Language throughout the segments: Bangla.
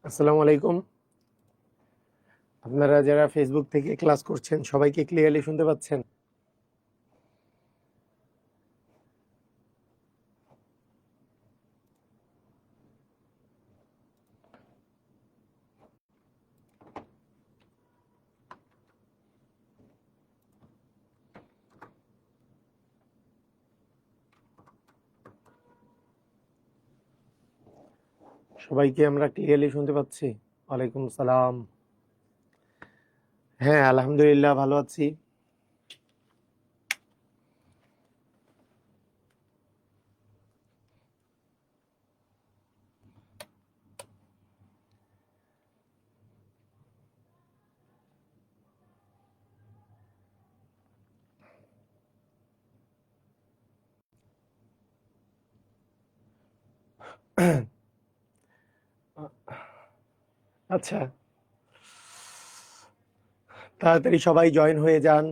আসসালামু আলাইকুম। আপনারা যারা ফেসবুক থেকে ক্লাস করছেন সবাইকে ক্লিয়ারলি শুনতে পাচ্ছেন? সবাইকে আমরা ক্লিয়ারলি শুনতে পাচ্ছি? ওয়ালাইকুম সালাম। হ্যাঁ, আলহামদুলিল্লাহ ভালো আছি। আচ্ছা, তাড়াতাড়ি সবাই জয়েন হয়ে যান।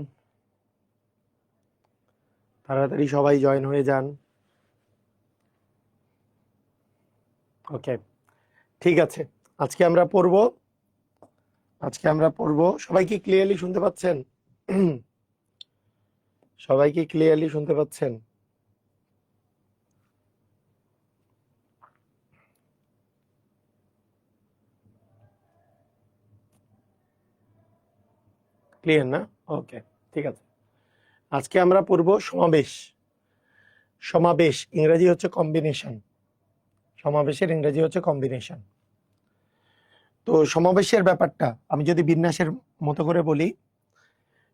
তাড়াতাড়ি সবাই জয়েন হয়ে যান। ওকে, ঠিক আছে। আজকে আমরা পড়ব। সবাই কি ক্লিয়ারলি শুনতে পাচ্ছেন? সবাই কি ক্লিয়ারলি শুনতে পাচ্ছেন? ক্লিয়ার না? ওকে, ঠিক আছে। আজকে আমরা পড়ব সমাবেশ। সমাবেশ ইংরেজি হচ্ছে কম্বিনেশন। সমাবেশের ইংরেজি হচ্ছে কম্বিনেশন। তো সমাবেশের ব্যাপারটা আমি যদি বিন্যাসের মতো করে বলি,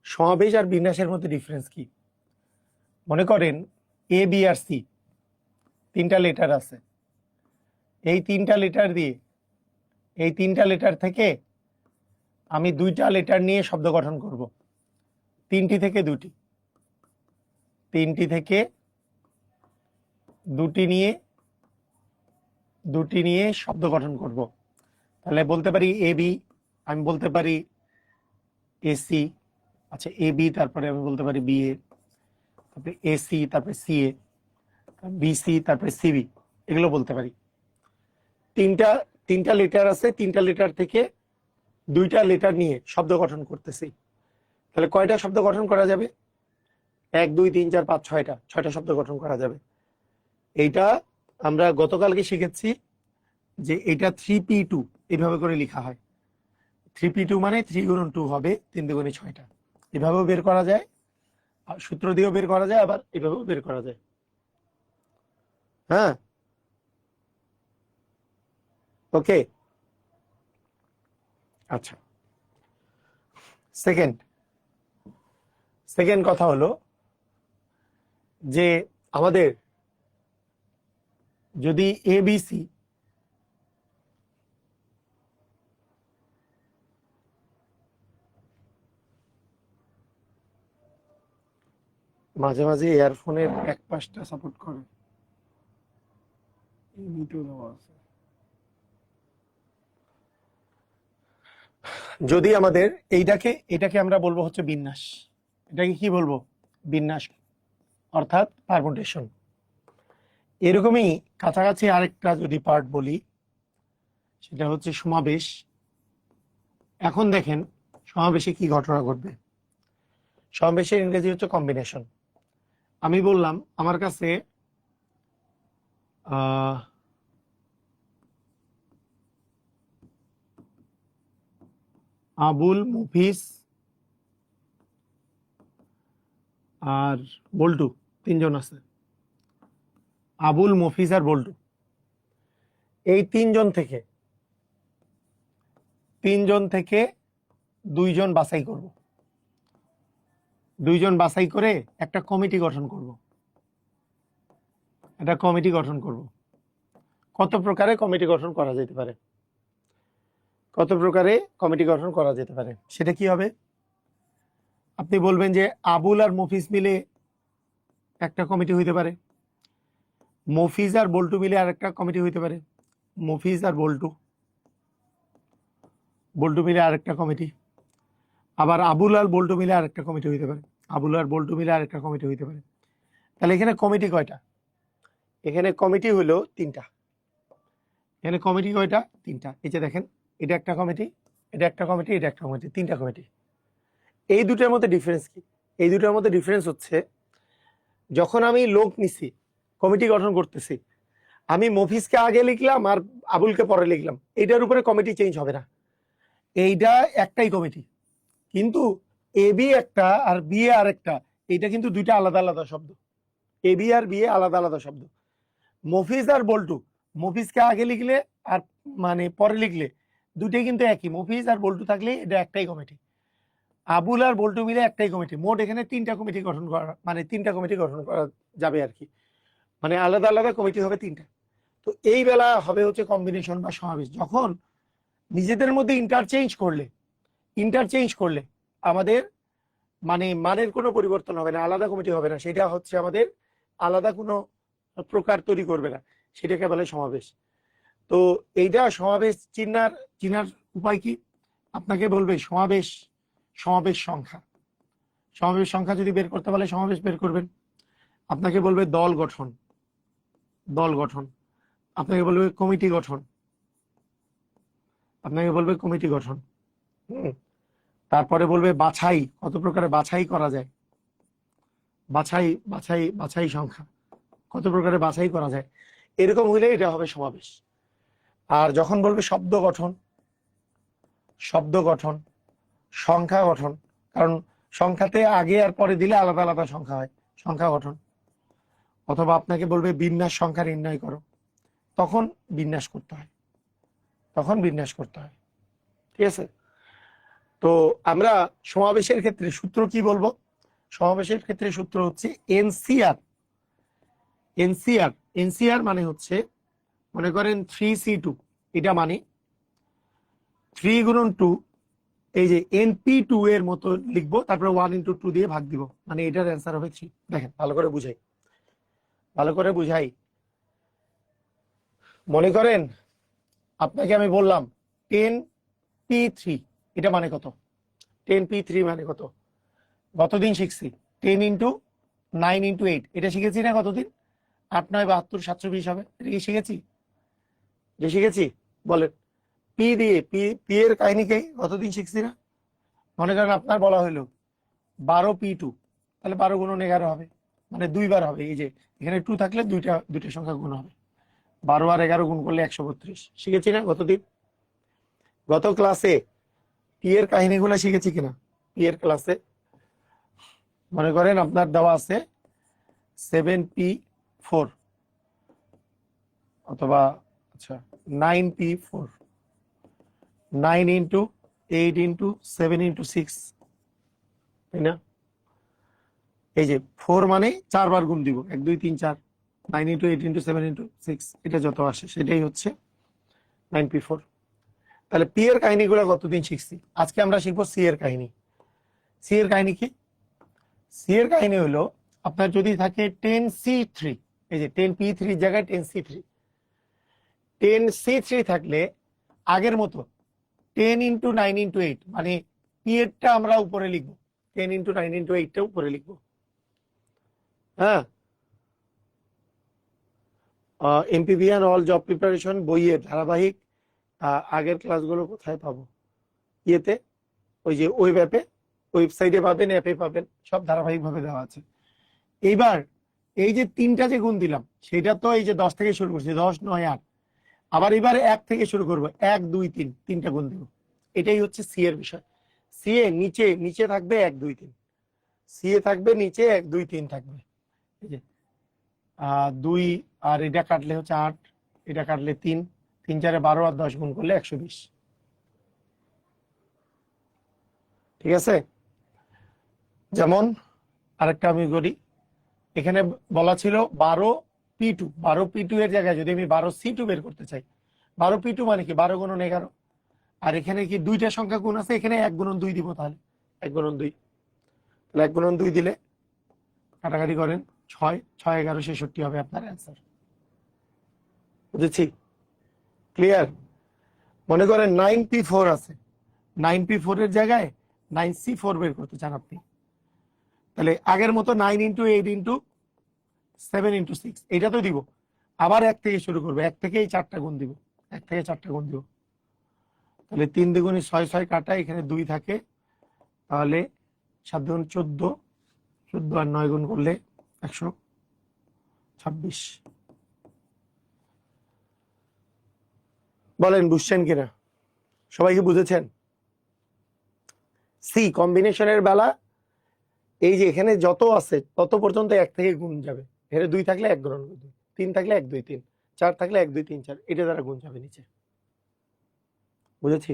সমাবেশ আর বিন্যাসের মধ্যে ডিফারেন্স কি? মনে করেন এ বি আর সি তিনটা লেটার আছে। এই তিনটা লেটার থেকে আমি দুইটা লেটার নিয়ে শব্দ গঠন করব। তিনটি থেকে দুটি নিয়ে শব্দ গঠন করব। তাহলে বলতে পারি এ বি, আমি বলতে পারি এসি। আচ্ছা, এ বি, তারপরে আমি বলতে পারি বি এ, তারপরে এসি, তারপরে সি এ, বিসি, তারপরে সিবি, এগুলো বলতে পারি। তিনটা লেটার আছে, তিনটা লেটার থেকে দুইটা লেটার নিয়ে শব্দ গঠন করতেছি। তাহলে কয়টা শব্দ গঠন করা যাবে? 1 2 3 4 5 6টা শব্দ গঠন করা যাবে। এইটা আমরা গতকালকে শিখেছি যে এটা 3p2 এইভাবে করে লেখা হয়। 3p2 মানে 3 গুণন 2 হবে 3 দুগুণে 6টা। এভাবেও বের করা যায়, আর সূত্র দিয়েও বের করা যায়, আবার এভাবেও বের করা যায়। হ্যাঁ, ওকে। আচ্ছা, সেকেন্ড কথা হলো যে আমাদের যদি এবিসি মাঝে মাঝে ইয়ারফোনের এক পাশটা সাপোর্ট করে, যদি আমাদের এটাকে আমরা বলবো হচ্ছে বিন্যাস। এটাকে কি বলবো? বিন্যাস, অর্থাৎ পারমুটেশন। এরকমই কাছাকাছি আরেকটা যদি পার্ট বলি, সেটা হচ্ছে সমাবেশ। এখন দেখেন সমাবেশে কি ঘটনা ঘটবে। সমাবেশের ইংরেজি হচ্ছে কম্বিনেশন। আমি বললাম আমার কাছে আবুল, মুফিস আর বল্টু তিনজন আছে। আবুল, মফিজ আর বল্টু, এই তিনজন থেকে দুইজন বাছাই করব। দুইজন বাছাই করে একটা কমিটি গঠন করব। কত প্রকারে কমিটি গঠন করা যেতে পারে? সেটা কি হবে? আপনি বলবেন যে আবুল আর মফিজ মিলে একটা কমিটি হইতে পারে, মফিজ আর বল্টু মিলে আরেকটা কমিটি হইতে পারে, মফিজ আর বল্টু মিলে আরেকটা কমিটি, আবার আবুল আর বল্টু মিলে আরেকটা কমিটি হইতে পারে। তাহলে এখানে কমিটি কয়টা? এখানে কমিটি হলো তিনটা। এখানে কমিটি কয়টা? 3টা। এই যে দেখেন, এটা একটা কমিটি, এটা একটা কমিটি, এটা একটা কমিটি, 3টা কমিটি। এই দুটার মধ্যে ডিফারেন্স কি? এই দুটার মধ্যে ডিফারেন্স হচ্ছে, যখন আমি লোক নিছি, কমিটি গঠন করতেছি, আমি মফিজকে আগে লিখলাম আর আবুলকে পরে লিখলাম, এইটার উপরে কমিটি চেঞ্জ হবে না। এইটা একটাই কমিটি, কিন্তু এ বি একটা আর বি এ আর একটা, এইটা কিন্তু দুইটা আলাদা আলাদা শব্দ। A B R B A আলাদা আলাদা শব্দ। মফিজ আর বল্টু, মফিজকে আগে লিখলে আর মানে পরে লিখলে দুটোই কিন্তু একই। মফিজ আর বল্টু থাকলে এটা একটাই কমিটি, আবুল আর বল্টু মিলে একটাই কমিটি। মোট এখানে 3টা কমিটি গঠন করা, মানে 3টা কমিটি গঠন করা যাবে আর কি, মানে আলাদা আলাদা কমিটি হবে 3টা। তো এই বেলা হবে হচ্ছে কম্বিনেশন বা সমাবেশ। যখন নিজেদের মধ্যে ইন্টারচেঞ্জ করলে আমাদের মানে মানের কোনো পরিবর্তন হবে না, আলাদা কমিটি হবে না, সেটা হচ্ছে আমাদের আলাদা কোনো প্রকার তৈরি করবে না, সেটাকে বলে সমাবেশ। তো এইটা সমাবেশ চিনার উপায় কি? আপনাকে বলবে সমাবেশ সংখ্যা যদি বের করতে বলে সমাবেশ বের করবেন। আপনাকে বলবে দল গঠন, আপনাকে বলবে কমিটি গঠন, তারপরে বলবে বাছাই, কত প্রকারে বাছাই করা যায়, বাছাই সংখ্যা, কত প্রকারে বাছাই করা যায়, এরকম হইলে এটা হবে সমাবেশ। আর যখন বলবে শব্দ গঠন, সংখ্যা গঠন, কারণ সংখ্যাতে আগে আর পরে দিলে আলাদা আলাদা সংখ্যা হয়, সংখ্যা গঠন। অথবা আপনাকে বলবে বিন্যাস সংখ্যা নির্ণয় করো, তখন বিন্যাস করতে হয়, ঠিক আছে? তো আমরা সমাবেশের ক্ষেত্রে সূত্র কি বলবো? সমাবেশের ক্ষেত্রে সূত্র হচ্ছে এনসিআর মানে হচ্ছে, মনে করেন 3C2, এটা মানে 3 গুণন 2, এই যে NP2 এর মতো লিখবো, তারপরে 1 × 2 দিয়ে ভাগ দিব, মানে এটার অ্যান্সার হবে 3। দেখেন ভালো করে বুঝাই। মনে করেন আপনাকে আমি বললাম 10P3, এটা মানে কত? 10P3 মানে কত? গতদিন শিখছি 10 × 9 × 8, এটা শিখেছি না গতদিন? 8 9 72 720 হবে, এটা কি শিখেছি? বলেন। পি দিয়ে পি এর কাহিনীকে গতদিন শিখছি না? মনে করেন আপনার বলা হলো 12P2, তাহলে 12 × 11 হবে, মানে 2 বার হবে। এই যে এখানে 2 থাকলে দুইটা সংখ্যা গুণ হবে, 12 আর 11 গুণ করলে 132। শিখেছি না গতদিন? গত ক্লাসে পি এর কাহিনীগুলো শিখেছি কিনা? পি এর ক্লাসে মনে করেন আপনার দেওয়া আছে 7P4 অথবা আচ্ছা 9P4, 9 × 8 × 7 × 6, তাই না? এই যে 4 মানে 4 বার গুণ দিব, 1 2 3 4, 9 × 8 × 7 × 6, এটা যত আসে সেটাই হচ্ছে 9P4। তাহলে পি এর কাহিনীগুলো কতদিন শিখছি, আজকে আমরা শিখবো সি এর কাহিনী। সি এর কাহিনী কি? সি এর কাহিনী হলো, আপনার যদি থাকে 10C3, এই যে 10P3 জায়গায় 10C3 থাকলে আগের মতো 10 × 9 × 8, মানে পি এরটা আমরা উপরে লিখবো, 10 × 9 × 8টা উপরে লিখবো। হ্যাঁ, এমপিভিএন অল জব প্রিপারেশন বইয়ের ধারাবাহিক আগের ক্লাসগুলো কোথায় পাবো? ইয়েতে, ওই যে ওয়েবসাইটে পাবেন, অ্যাপে পাবেন, সব ধারাবাহিকভাবে দেওয়া আছে। এইবার এই যে 3টা যে গুণ দিলাম, সেটা তো এই যে 10 থেকে শুরু করছি, 10 9 8, আবার এবার 1 থেকে শুরু করবো, 1 2 3, 3টা গুণ দিব। এটাই হচ্ছে সি এর বিষয়। সি এ নিচে থাকবে 1 2 3, সি এ থাকবে নিচে 1 2 3 থাকবে। এই যে 2 আর এটা কাটলে হচ্ছে 8, এটা কাটলে 3, 3 4 12 আর 10 গুণ করলে 120। ঠিক আছে? যেমন আরেকটা আমি করি, এখানে বলা ছিল 12P2 এর জায়গায় যদি আমি 12C2 বের করতে চাই, 12P2 মানে কি 12 × 11, আর এখানে কি দুইটা সংখ্যা গুণ আছে, এখানে 1 × 2 দিব, তাহলে 1 × 2, তাহলে 1 × 2 দিলে কাটাকাটি করেন 6 6 11 66 হবে আপনার অ্যান্সার। বুঝেছি? ক্লিয়ার? মনে করেন 9P4 আছে, 9P4 এর জায়গায় 9C4 বের করতে চান আপনি, তাহলে আগের মতো 9 × 8 × 7 × 6 এটা তো দিব, আবার 1 থেকে শুরু করবো, 1 থেকেই 4টা গুণ দিব, 1 থেকে 4টা গুণ দিব। তাহলে 3 দ্বিগুণে 6, 6 কাটা, এখানে 2 থাকে, তাহলে 7 দুগুণ 14, 14 আর 9 গুণ করলে 126। বলেন বুঝছেন কিনা? সবাই কি বুঝেছেন? সি কম্বিনেশনের বেলা এই যে এখানে যত আছে তত পর্যন্ত 1 থেকে গুণ যাবে। এখানে 2 থাকলে 1 গুণন 2, 3 থাকলে 1 2 3, 4 থাকলে 1 2 3 4, এটা দ্বারা গুণ যাবে নিচে। বুঝেছি?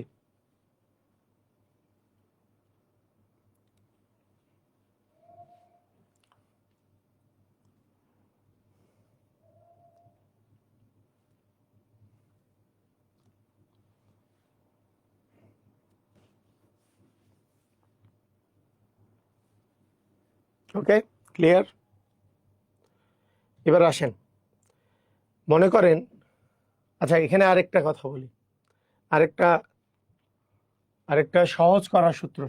ওকে, ক্লিয়ার? এবার আসেন, মনে করেন, আচ্ছা এখানে আরেকটা কথা বলি, আরেকটা সহজ করার সূত্র,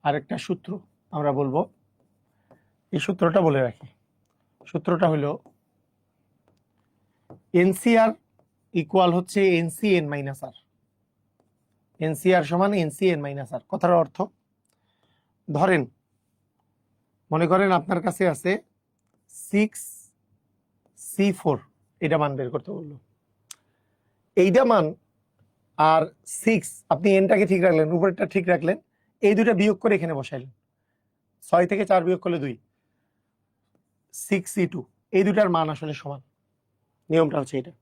আরেকটা সূত্র আমরা বলবো। এই সূত্রটা বলে রাখি। সূত্রটা হলো এনসিআর ইকুয়াল হচ্ছে এনসি এন মাইনাস আর। এনসিআর সমান এনসি এন মাইনাস আর। কথার অর্থ, ধরেন মনে করেন আপনার কাছে আছে 6C4, এটা মান বের করতে বললো। এইটা মান আর 6, আপনি এনটাকে ঠিক রাখলেন, উপরেরটা ঠিক রাখলেন, এই দুইটা বিয়োগ করে এখানে বসাইলেন। 6 থেকে 4 বিয়োগ করলে 2, 6C2, এই দুটার মান আসলে সমান। নিয়মটা হচ্ছে এটা।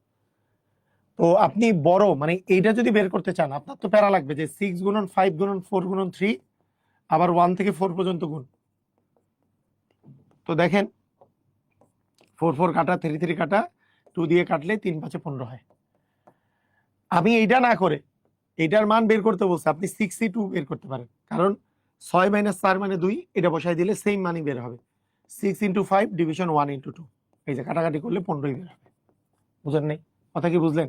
তো আপনি বড় মানে এইটা যদি বের করতে চান, আপনার তো প্যারা লাগবে যে 6 গুণন 5 গুণন 4 গুণন 3, আবার 1 থেকে 4 পর্যন্ত গুণ। তো দেখেন 4 4 কাটা, 3 3 কাটা, 2 দিয়ে কাটলে 3 5 15 হয়। আমি এইটা না করে এইটার মান বের করতে বলছি, আপনি 6C2 বের করতে পারেন, কারণ 6 - 4 মানে 2, এটা বসাই দিলে সেম মানই বের হবে। 6 × 5 ডিভিশন 1 × 2, এই যে কাটাকাটি করলে 15 বের হবে। বুঝেন নাই কথা? কি বুঝলেন?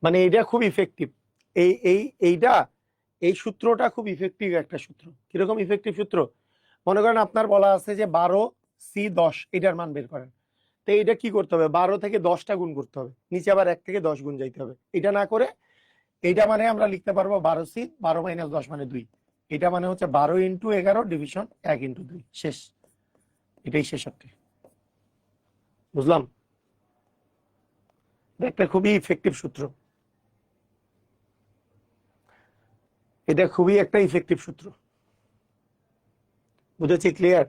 মানে এইটা খুব ইফেক্টিভ। এই সূত্রটা খুব ইফেক্টিভ একটা সূত্র। কিরকম ইফেক্টিভ সূত্র? মনে করেন আপনার বলা আছে যে 12C10, এটার মান বের করেন। তো এইটা কি করতে হবে? 12 থেকে 10টা গুণ করতে হবে, নিচে আবার 1 থেকে 10 গুণ যাইতে হবে। এটা না করে এইটা মানে আমরা লিখতে পারবো 12C, 12 - 10 মানে 2, এটা মানে হচ্ছে 12 × 11 ডিভিশন 1 × 2, শেষ। এটাই শেষ অর্থে। বুঝলাম? একটা খুবই ইফেক্টিভ সূত্র, এটা খুবই একটা ইফেক্টিভ সূত্র। বুঝেছি? ক্লিয়ার?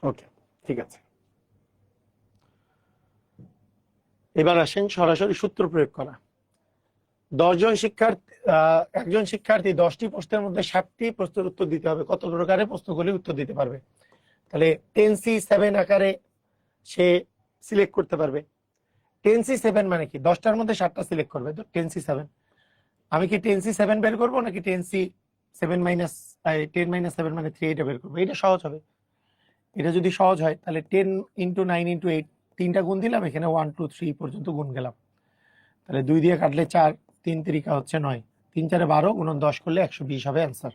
ওকে, ঠিক আছে। এবার আসেন সরাসরি সূত্র প্রয়োগ করা। একজন শিক্ষার্থী 10টি প্রশ্নের মধ্যে 7টি প্রশ্নের উত্তর দিতে হবে। কত প্রকারে প্রশ্নগুলি উত্তর দিতে পারবে? তাহলে 10C7 আকারে সে সিলেক্ট করতে পারবে। 10C7 মানে কি? 10টার মধ্যে 7টা সিলেক্ট করবে, তো 10C7। আমি কি 10C7 বের করবো নাকি 10C7 মাইনাস 10 - 7 মানে 3, এটা বের করবো? এটা সহজ হবে। এটা যদি সহজ হয় তাহলে 10 × 9 × 8, 3টা গুণ দিলাম, এখানে 1 2 3 পর্যন্ত গুণ গেলাম। তাহলে 2 দিয়ে কাটলে 4, 3 3 হচ্ছে 9, 3 4 12, গুণন 10 করলে 120 হবে অ্যান্সার।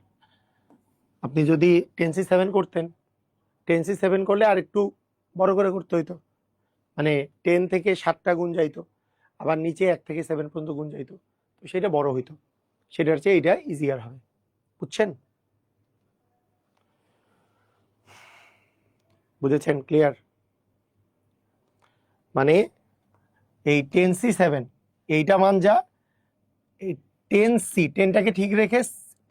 আপনি যদি 10C7 করতেন, 10C7 করলে আর একটু বড় করে করতে হইতো, মানে 10 থেকে 7টা গুণ যাইতো, আবার নিচে 1 থেকে 7 পর্যন্ত গুণ যাইতো, তো সেটা বড় হইতো। সেটার চেয়ে এটা ইজিয়ার হবে। বুঝছেন? বুঝেছেন? ক্লিয়ার? মানে এই 10C7 এইটা মান যা, এই 10C, 10টাকে ঠিক রেখে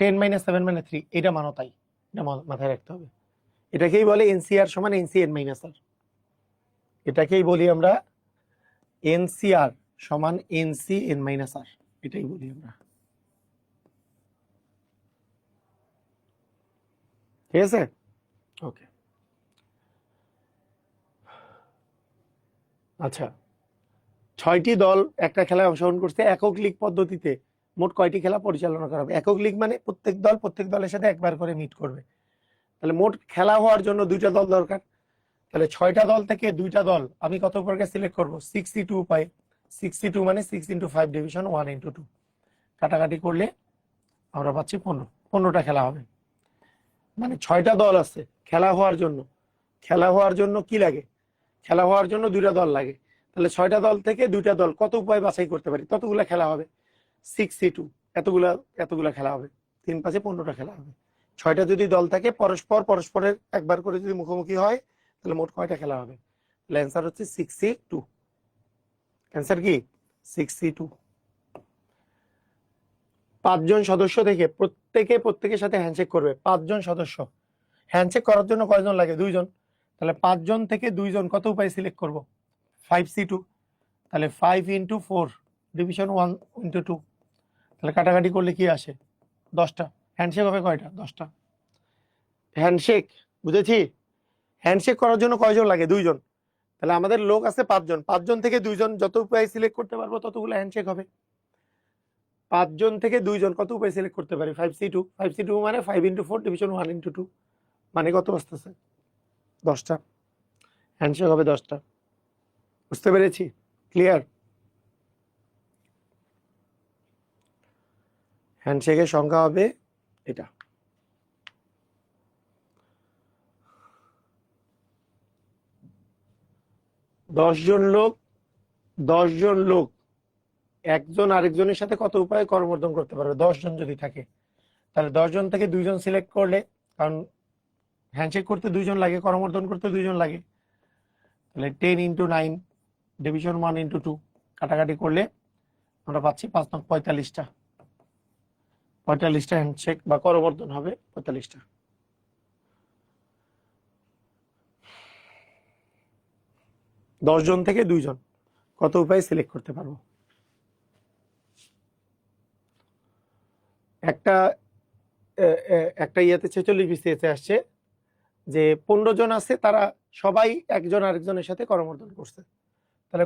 10 - 7 মানে 3, এটা মানো তাই। এটা মাথায় রাখতে হবে। এটাকেই বলে এনসিআর সমান এনসি এন মাইনাস আর। এটাকেই বলি আমরা এনসিআর সমান এনসি এন মাইনাস আর, এটাই বলি আমরা। ঠিক আছে? ওকে, আচ্ছা 6টি দল একটা খেলায় অংশগ্রহণ করছে একক লীগ পদ্ধতিতে। মোট কয়টি খেলা পরিচালনা করা হবে? একক লীগ মানে প্রত্যেক দলের সাথে একবার করে মিট করবে। তাহলে মোট খেলা হওয়ার জন্য 2টা দল দরকার। তাহলে 6টা দল থেকে 2টা দল আমি কত প্রকার সিলেক্ট করবো? 6C2 পাই। 6C2 মানে 6 × 5 ডিভিশন 1 × 2, কাটাকাটি করলে আমরা পাচ্ছি 15টা খেলা হবে। মানে 6টা দল আছে খেলা হওয়ার জন্য। খেলা হওয়ার জন্য কি লাগে? খেলা হওয়ার জন্য 2টা দল লাগে। তাহলে 6টা দল থেকে 2টা দল কত উপায় বাছাই করতে পারি? ততগুলা খেলা হবে। 6C2 এতগুলা এতগুলা খেলা হবে। 3×5 15টা খেলা হবে। 6টা যদি দল থাকে পরস্পরের একবার করে যদি মুখোমুখি হয় তাহলে মোট কয়টা খেলা হবে? তাহলে অ্যান্সার হচ্ছে 6C2। অ্যান্সার কি? 6C2। 5জন সদস্য থেকে প্রত্যেকের সাথে হ্যান্ডশেক করবে। 5জন সদস্য হ্যান্ডশেক করার জন্য কয়জন লাগে? 2জন। তাহলে 5জন থেকে 2জন কত উপায় সিলেক্ট করব? 5C2। তাহলে 5×4 ডিভিশন 1×2। তাহলে কাটাকাটি করলে কি আসে? 10টা। হ্যান্ডশেক হবে কয়টা? 10টা। হ্যান্ডশেক বুঝেছি। হ্যান্ডশেক করার জন্য কয়জন লাগে? 2জন। তাহলে আমাদের লোক আছে 5জন। 5জন থেকে 2জন যত উপায় সিলেক্ট করতে পারবো ততগুলো হ্যান্ডশেক হবে। 5জন থেকে 2জন কত উপায় সিলেক্ট করতে পারি? 5C2। 5C2 মানে 5×4 ডিভিশন 1×2 মানে কত আসতেছে? 10টা। হ্যান্ডশেক হবে 10টা। বুঝতে পেরেছি? ক্লিয়ার? হ্যান্ডশেকের সংখ্যা হবে এটা। দশজন লোক একজন আরেকজনের সাথে কত উপায়ে করমর্দন করতে পারবে? 10জন যদি থাকে তাহলে 10জন থেকে 2জন সিলেক্ট করলে, কারণ হ্যান্ডশেক করতে 2জন লাগে, করমর্দন করতে 2জন লাগে, তাহলে 10×9 ডিভিশন 1×2 কাটাকাটি করলে আমরা পাচ্ছি 5×9 45টা হ্যান্ডশেক বা করমর্দন হবে 45টা। দশজন থেকে 2জন কত উপায় সিলেক্ট করতে পারবো? একটা ইয়েতে 46 BCS আসছে যে 15 জন আছে, তারা সবাই একজন আরেকজনের সাথে করমর্দন করছে। তাহলে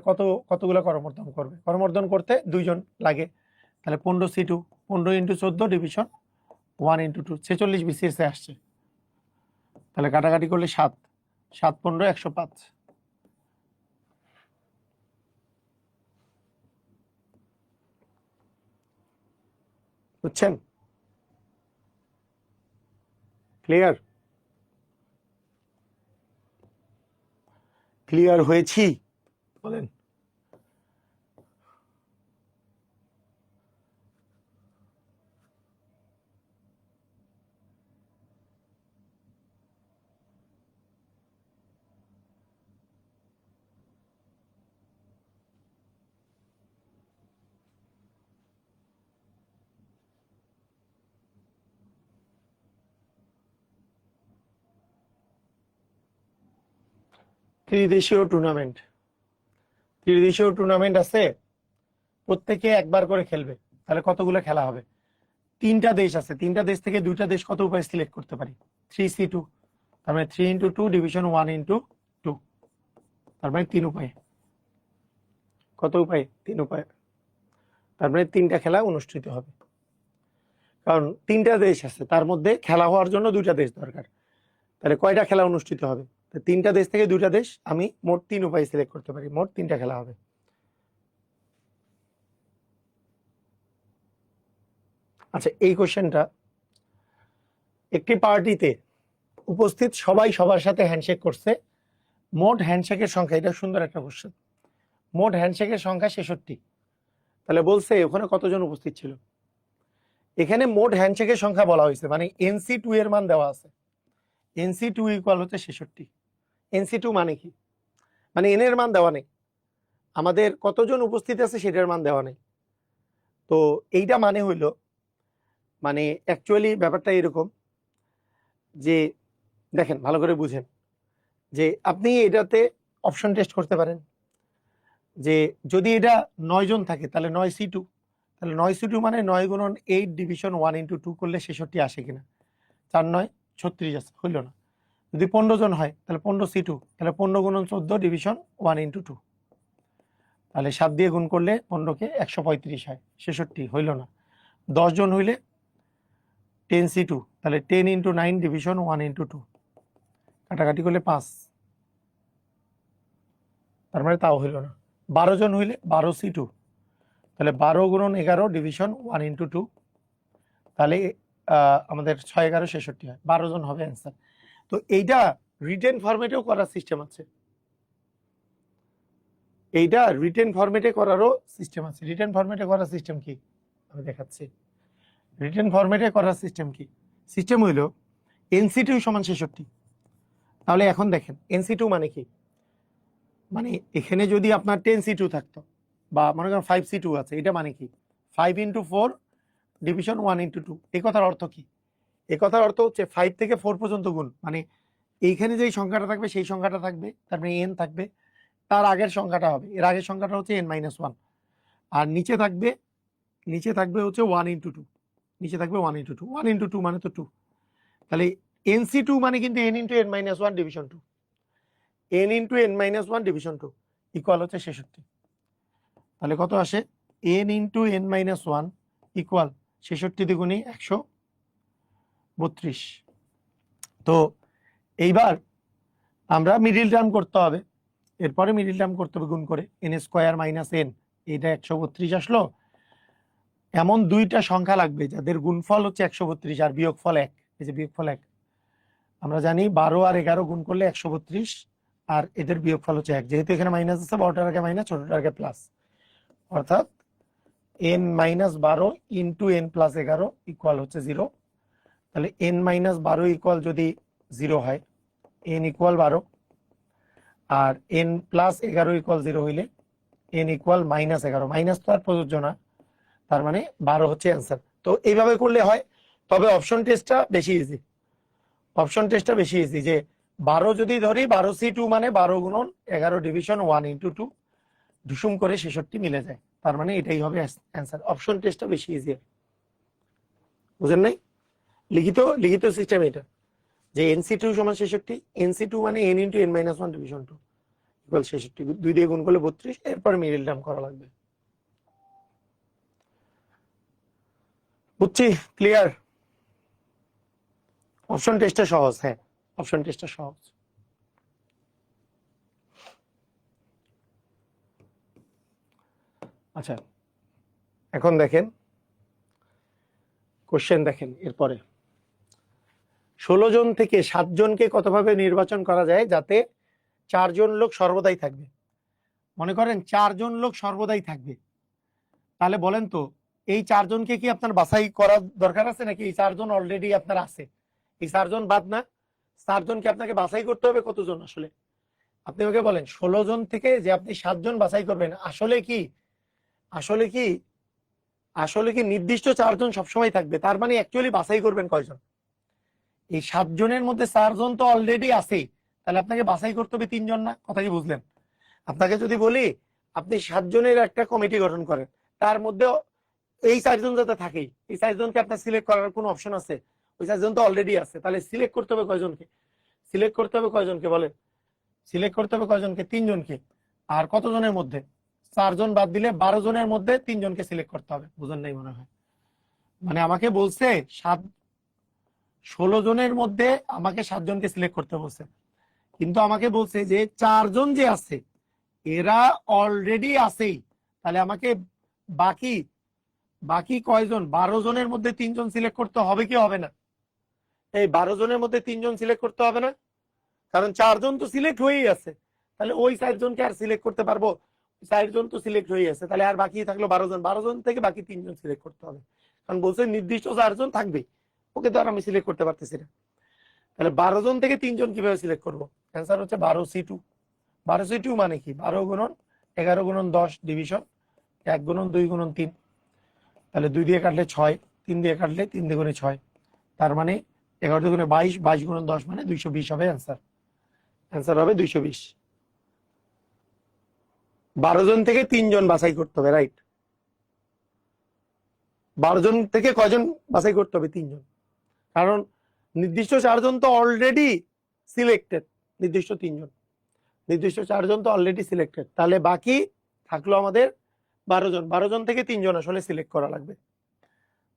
কতগুলো করমর্দন করবে? করমর্দন করতে 2জন লাগে। তাহলে 15C2 15×14 ডিভিশন 1×2 46 BCS আসছে। তাহলে কাটাকাটি করলে 7 7×15 105। বুঝছেন? ক্লিয়ার? ক্লিয়ার হয়েছি? বলেন। ত্রিদেশীয় টুর্নামেন্ট আছে, প্রত্যেকে একবার করে খেলবে। তাহলে কতগুলো খেলা হবে? 3টা দেশ আছে, 3টা দেশ থেকে 2টা দেশ কত উপায় সিলেক্ট করতে পারি? 3C2 তার মানে 3×2 ডিভিশন 1×2 তার মানে 3 উপায়। কত উপায়? 3 উপায়। তার মানে 3টা খেলা অনুষ্ঠিত হবে, কারণ 3টা দেশ আছে, তার মধ্যে খেলা হওয়ার জন্য 2টা দেশ দরকার। তাহলে কয়টা খেলা অনুষ্ঠিত হবে? 3টা দেশ থেকে 2টা দেশ, আমি মোট 3 উপায় সিলেক্ট করতে পারি, মোট 3টা খেলা হবে। আচ্ছা, এই কোশ্চেনটা, একটি পার্টিতে উপস্থিত সবাই সবার সাথে হ্যান্ডশেক করছে, মোট হ্যান্ডশেকের সংখ্যা, এটা সুন্দর একটা কোশ্চেন, মোট হ্যান্ডশেকের সংখ্যা 66। তাহলে বলছে ওখানে কতজন উপস্থিত ছিল? এখানে মোট হ্যান্ডশেকের সংখ্যা বলা হয়েছে, মানে NC2 এর মান দেওয়া আছে। NC2 ইকুয়াল হচ্ছে 66। NC2 মানে কি? মানে N এর মান দেওয়া নেই, আমাদের কতজন উপস্থিত আছে সেটার মান দেওয়া নেই। তো এইটা মানে হইল, মানে অ্যাকচুয়ালি ব্যাপারটা এরকম যে, দেখেন ভালো করে বুঝেন, যে আপনি এটাতে অপশন টেস্ট করতে পারেন যে যদি এটা 9 জন থাকে তাহলে 9C2, তাহলে 9C2 মানে 9×8 ডিভিশন 1×2 করলে 66 আসে কিনা? 4×9 36 আছে, হইল না। যদি 15 জন হয় তাহলে 15C2, তাহলে 15×14 ডিভিশন 1×2, তাহলে 7 দিয়ে গুণ করলে 15কে 135 হয়, 66 হইল না। 10 জন হইলে 10C2, তাহলে 10×9 ডিভিশন 1×2, কাটাকাটি করলে 5, তার মানে তাও হইল না। 12 জন হইলে 12C2, তাহলে 12×11 ডিভিশন 1×2, তাহলে আমাদের 6 11 66 হয়, 12 জন হবে অ্যান্সার। তো এইটা রিটেন ফরম্যাটেও করার সিস্টেম আছে, এইটা রিটেন ফরম্যাটে করারও সিস্টেম আছে। রিটেন ফরম্যাটে করার সিস্টেম কি আমি দেখাচ্ছি। রিটেন ফরম্যাটে করার সিস্টেম কি? সিস্টেম হইল NC2 সমান 66। তাহলে এখন দেখেন NC2 মানে কি, মানে এখানে যদি আপনার 10C2 থাকতো বা মনে করেন 5C2 আছে, এটা মানে কি 5 × 4 ডিভিশন 1 × 2। এই কথার অর্থ কি? এই কথার অর্থ হচ্ছে 5 থেকে 4 পর্যন্ত গুণ, মানে এইখানে যেই সংখ্যাটা থাকবে সেই সংখ্যাটা থাকবে, তারপরে n থাকবে, তার আগের সংখ্যাটা হবে, এর আগের সংখ্যাটা হচ্ছে n-1, আর নিচে থাকবে হচ্ছে 1 × 2, নিচে থাকবে 1 × 2, 1 × 2 মানে তো 2। তাহলে NC2 মানে কিন্তু n × n-1 division 2, n × n-1 division 2 equal হচ্ছে 66। তাহলে কত আসে? n × n-1 equal 66 দ্বিগুণী 132। তো এইবার আমরা মিডিল টার্ম করতে হবে, এরপরে মিডিল টার্ম করতে হবে গুণ করে, n² - n, এটা 132 আসলো। এমন দুইটা সংখ্যা লাগবে যাদের গুণফল হচ্ছে 132 আর বিয়োগফল 1। এই যে বিয়োগফল 1, আমরা জানি 12 আর 11 গুণ করলে 132, আর এদের বিয়োগফল হচ্ছে 1। যেহেতু এখানে মাইনাস আছে, বড়টার আগে মাইনাস, ছোটটার আগে প্লাস, অর্থাৎ n-12 × n+11 ইকুয়াল হচ্ছে 0। তাহলে n-12 ইকুয়াল যদি 0 হয়, n ইকুয়াল 12, আর n+11 ইকুয়াল 0 হইলে n ইকুয়াল -11। মাইনাস তো আর প্রযোজ্য না, তার মানে 12 হচ্ছে অ্যান্সার। তো এইভাবে করলে হয়, তবে অপশন টেস্টটা বেশি ইজি। অপশন টেস্টটা বেশি ইজি, যে 12 যদি ধরি, 12C2 মানে 12 × 11 ডিভিশন 1 × 2, ঢুসুম করে 66 মিলে যায়, তার মানে এটাই হবে অ্যান্সার। অপশন টেস্টটা বেশি ইজি, বুঝেন নাই? লিখিত সিস্টেম এটা, যে NC2 সমান 66, NC2 মানে n × n-1 ডিভিশন 2 ইকুয়াল 66, 2 দিয়ে গুণ করলে 32, এরপর মিডল টার্ম করা লাগবে। বুঝছি? ক্লিয়ার? অপশন টেস্টটা সহজ, হ্যাঁ অপশন টেস্টটা সহজ। আচ্ছা, এখন দেখেন কোশ্চেন, দেখেন এরপরে 16 জন থেকে 7 জনকে কতভাবে নির্বাচন করা যায় যাতে 4 জন লোক সর্বদাই থাকবে। মনে করেন 4 জন লোক সর্বদাই থাকবে, তাহলে বলেন তো এই 4 জনকে কি আপনার বাছাই করার দরকার আছে, নাকি এই 4 জন অলরেডি আপনার আছে? এই 4 জন বাদ না, 4 জনকে আপনাকে বাছাই করতে হবে কতজন আসলে? আপনি আমাকে বলেন 16 জন থেকে যে আপনি 7 জন বাছাই করবেন, আসলে কি নির্দিষ্ট 4 জন সবসময় থাকবে? তার মানে অ্যাকচুয়ালি বাছাই করবেন কয়জন? এই 7 জনের মধ্যে 4 জন তো অলরেডি আছে, তাহলে আপনাকে বাছাই করতে হবে 3 জন না? কথা কি বুঝলেন? আপনাকে যদি বলি আপনি 7 জনের একটা কমিটি গঠন করেন, তার মধ্যে এই 4 জন যাতে থাকেই, এই 4 জনকে আপনার সিলেক্ট করার কোনো অপশন আছে? ওই 4 জন তো অলরেডি আছে, তাহলে সিলেক্ট করতে হবে কয়জনকে? সিলেক্ট করতে হবে কয়জনকে বলেন? সিলেক্ট করতে হবে কয়জনকে? 3 জনকে। আর কত জনের মধ্যে? 4 জন বাদ দিলে 12 জনের মধ্যে 3 জনকে সিলেক্ট করতে হবে। বুঝেন নাই মনে হয়? মানে আমাকে বলছে 16 জনের মধ্যে আমাকে 7 জনকে সিলেক্ট করতে বলছে, কিন্তু আমাকে বলছে যে 4 জন যে আছে এরা অলরেডি আছেই, তাহলে আমাকে বাকি কয়জন, 12 জনের মধ্যে 3 জন সিলেক্ট করতে হবে কি হবে না? এই 12 জনের মধ্যে 3 জন সিলেক্ট করতে হবে না? কারণ 4 জন তো সিলেক্ট হয়েই আছে, তাহলে ওই 4 জনকে আর সিলেক্ট করতে পারবো? 4 জন তো সিলেক্ট হয়ে আছে, তাহলে আর বাকি থাকলো 12 জন। 12 জন থেকে বাকি 3 জন সিলেক্ট করতে হবে, কারণ বলছে নির্দিষ্ট 4 জন থাকবে, ওকে তো আর আমি সিলেক্ট করতে পারতেছি না। তাহলে 12 জন থেকে 3 জন কিভাবে সিলেক্ট করবো? অ্যান্সার হচ্ছে 12C2। 12C2 মানে কি? 12 × 11 × 10 ডিভিশন 1 × 2 × 3। তাহলে 2 দিয়ে কাটলে 6, 3 দিয়ে কাটলে 3 দ্বিগুণে 6, তার মানে 11 দুগুণে 22, 22 × 10 মানে 220 হবে অ্যান্সার। অ্যান্সার হবে 220। 12 জন থেকে 3 জন বাছাই করতে হবে, রাইট? 12 জন থেকে কয়জন বাছাই করতে হবে? 3 জন, কারণ নির্দিষ্ট 4 জন তো অলরেডি সিলেক্টেড, নির্দিষ্ট 3 জন, নির্দিষ্ট 4 জন তো অলরেডি সিলেক্টেড, তাহলে বাকি থাকলো আমাদের 12 জন। 12 জন থেকে 3 জন আসলে সিলেক্ট করা লাগবে,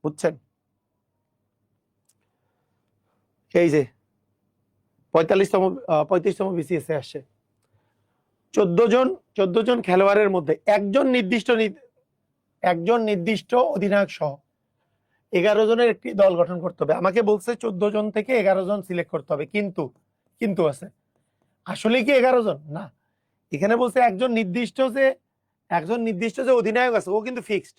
বুঝছেন? এই যে 35তম BCS এ আসছে 14 জন খেলোয়াড়ের মধ্যে একজন নির্দিষ্ট অধিনায়ক সহ 11 জনের একটি দল গঠন করতে হবে। আমাকে বলছে 14 জন থেকে 11 জন সিলেক্ট করতে হবে, কিন্তু কিন্তু আছে, আসলে কি 11 জন না, এখানে বলছে একজন নির্দিষ্ট যে অধিনায়ক আছে ও কিন্তু ফিক্সড,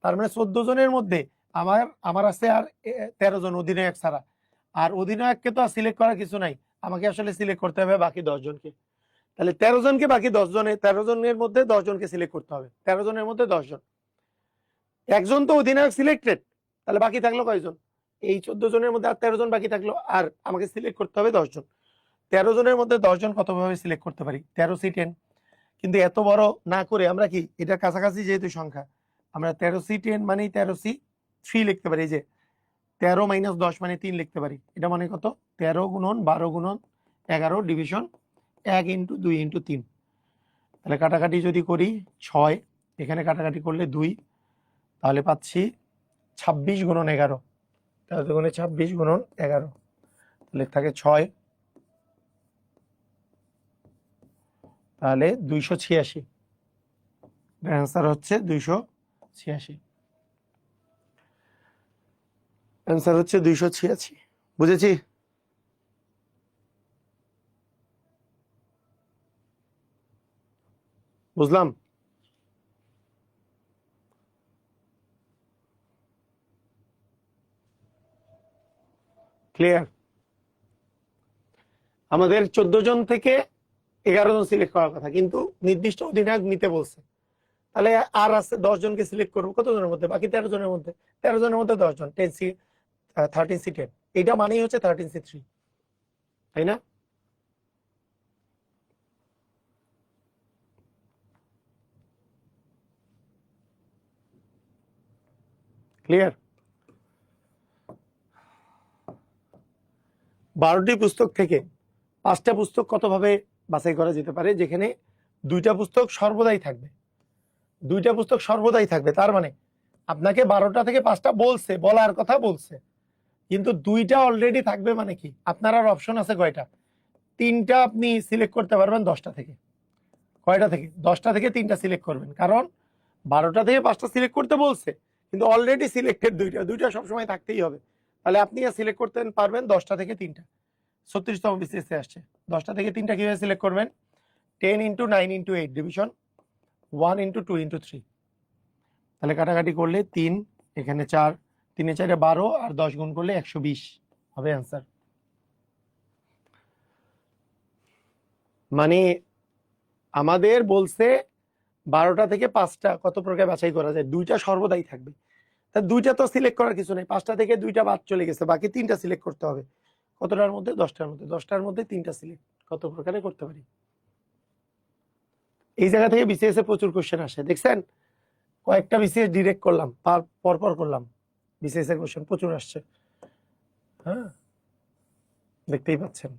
তার মানে 14 জনের মধ্যে আমার আমার আছে আর 13 জন অধিনায়ক ছাড়া, আর অধিনায়ককে তো আর সিলেক্ট করার কিছু নাই, আমাকে আসলে সিলেক্ট করতে হবে বাকি 10 জনকে। তাহলে 13 জনকে বাকি 13 জনের মধ্যে 10 জনকে সিলেক্ট করতে হবে, 13 জনের মধ্যে 10 জন, একজন তো অধিনায়ক সিলেক্টেড, তাহলে বাকি থাকলো কয়জন, এই 14 জনের মধ্যে আর 13 জন বাকি থাকলো, আর আমাকে সিলেক্ট করতে হবে 10 জন। 13 জনের মধ্যে 10 জন কতভাবে সিলেক্ট করতে পারি, 13C10, কিন্তু এত বড় না করে আমরা কি এটা কাছাকাছি যেহেতু সংখ্যা, আমরা 13C10 মানে 13C3 লিখতে পারি, যে 13 - 10 মানে 3 লিখতে পারি, এটা মানে কত 13 গুণন 12 গুণন 11 ডিভিশন 1 × 2 × 3, তাহলে কাটাকাটি যদি করি 6, এখানে কাটাকাটি করলে 2, তাহলে পাচ্ছি 26 গুণন 11, 13 গুণে 26 গুণন 11, তাহলে থাকে 6, তাহলে 286, অ্যান্সার হচ্ছে 286, অ্যান্সার হচ্ছে 286, বুঝেছি? বুঝলাম? ক্লিয়ার? আমাদের 14 জন থেকে 11 জন সিলেক্ট করার কথা, কিন্তু নির্দিষ্ট অধিনায়ক নিতে বলছে, তাহলে আর আছে 10 জনকে সিলেক্ট করবো কত জনের মধ্যে, বাকি 13 জনের মধ্যে, 13 জনের মধ্যে 10 জন, 13C10, এটা মানেই হচ্ছে 13C3, তাই না? ক্লিয়ার? 12টি পুস্তক থেকে 5টা পুস্তক কতভাবে বাছাই করা যেতে পারে, যেখানে 2টা পুস্তক সর্বদাই থাকবে, 2টা পুস্তক সর্বদাই থাকবে, তার মানে আপনাকে 12টা থেকে 5টা বলছে, বলার কথা বলছে, কিন্তু 2টা অলরেডি থাকবে, মানে কি আপনার আর অপশন আছে কয়টা, 3টা আপনি সিলেক্ট করতে পারবেন 10টা থেকে, কয়টা থেকে 10টা থেকে 3টা সিলেক্ট করবেন, কারণ 12টা থেকে 5টা সিলেক্ট করতে বলছে, কিন্তু অলরেডি সিলেক্টেড 2টা সবসময় থাকতেই হবে, তাহলে আপনি সিলেক্ট করতে পারবেন 10টা থেকে 3টা। 36তম বিসিএস আসছে, 10টা থেকে 3টা কিভাবে সিলেক্ট করবেন, 10 × 9 × 8 ডিভিশন 1 × 2 × 3, তাহলে কাটাকাটি করলে 3, এখানে 4, 3 এ 4 এ 12, আর 10 গুণ করলে 120 হবে অ্যান্সার। মানে আমাদের বলছে 12টা থেকে 5টা কত প্রকার বাছাই করা যায়, 2টা সর্বদাই থাকবে, তা 2টা তো সিলেক্ট করার কিছু নেই, 5টা থেকে 2টা বাদ চলে গেছে, বাকি 3টা সিলেক্ট করতে হবে, কতটার মধ্যে, 10টার মধ্যে, 10টার মধ্যে 3টা সিলেক্ট কত প্রকারে করতে পারি। এই জায়গা থেকে বিসিএস এ প্রচুর কোশ্চেন আসে, দেখছেন কয়েকটা বিসিএস ডিরেক্ট করলাম, পরপর করলাম, বিসিএস এর কোশ্চেন প্রচুর আসছে, হ্যাঁ দেখতেই পাচ্ছেন।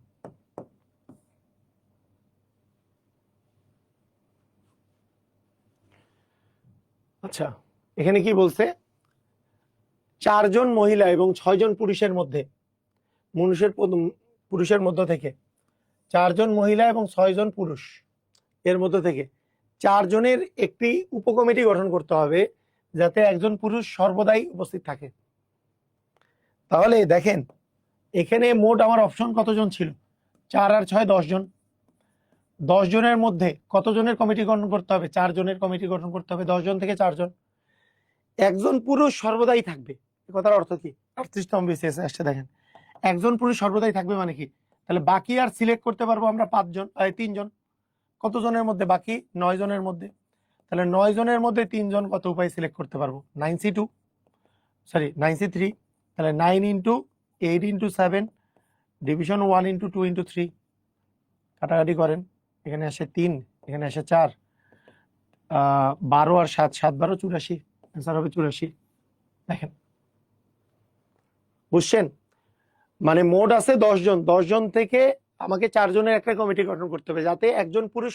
আচ্ছা, এখানে কি বলছে, 4 জন মহিলা এবং 6 জন পুরুষের মধ্যে, পুরুষের মধ্য থেকে 4 জন মহিলা এবং 6 জন পুরুষ এর মধ্য থেকে 4 জনের একটি উপকমিটি গঠন করতে হবে, যাতে একজন পুরুষ সর্বদাই উপস্থিত থাকে। তাহলে দেখেন এখানে মোট আমার অপশন কতজন ছিল, 4 আর 6 10 জন, 10 জনের মধ্যে কতজনের কমিটি গঠন করতে হবে, 4 জনের কমিটি গঠন করতে হবে, 10 জন থেকে 4 জন, একজন পুরুষ সর্বদাই থাকবে, কথার অর্থ কি, 38তম বিসিএস আসছে, দেখেন একজন পুরুষ সর্বদাই থাকবে মানে কি, তাহলে বাকি আর সিলেক্ট করতে পারবো আমরা 5 জন, 3 জন, কত জনের মধ্যে, বাকি 9 জনের মধ্যে, তাহলে 9 জনের মধ্যে 3 জন কত উপায় সিলেক্ট করতে পারবো, 9C3, তাহলে 9 × 8 × 7 ডিভিশন 1 × 2 × 3, কাটাকাটি করেন, এখানে আসে 3, এখানে আসে 4, 12 আর 7, 7 12 84, অ্যান্সার হবে 84। দেখেন বুঝছেন, মানে মোট আছে 10 জন, 10 জন থেকে আমাকে 4 জনের একটা কমিটি গঠন করতে হবে, যাতে একজন পুরুষ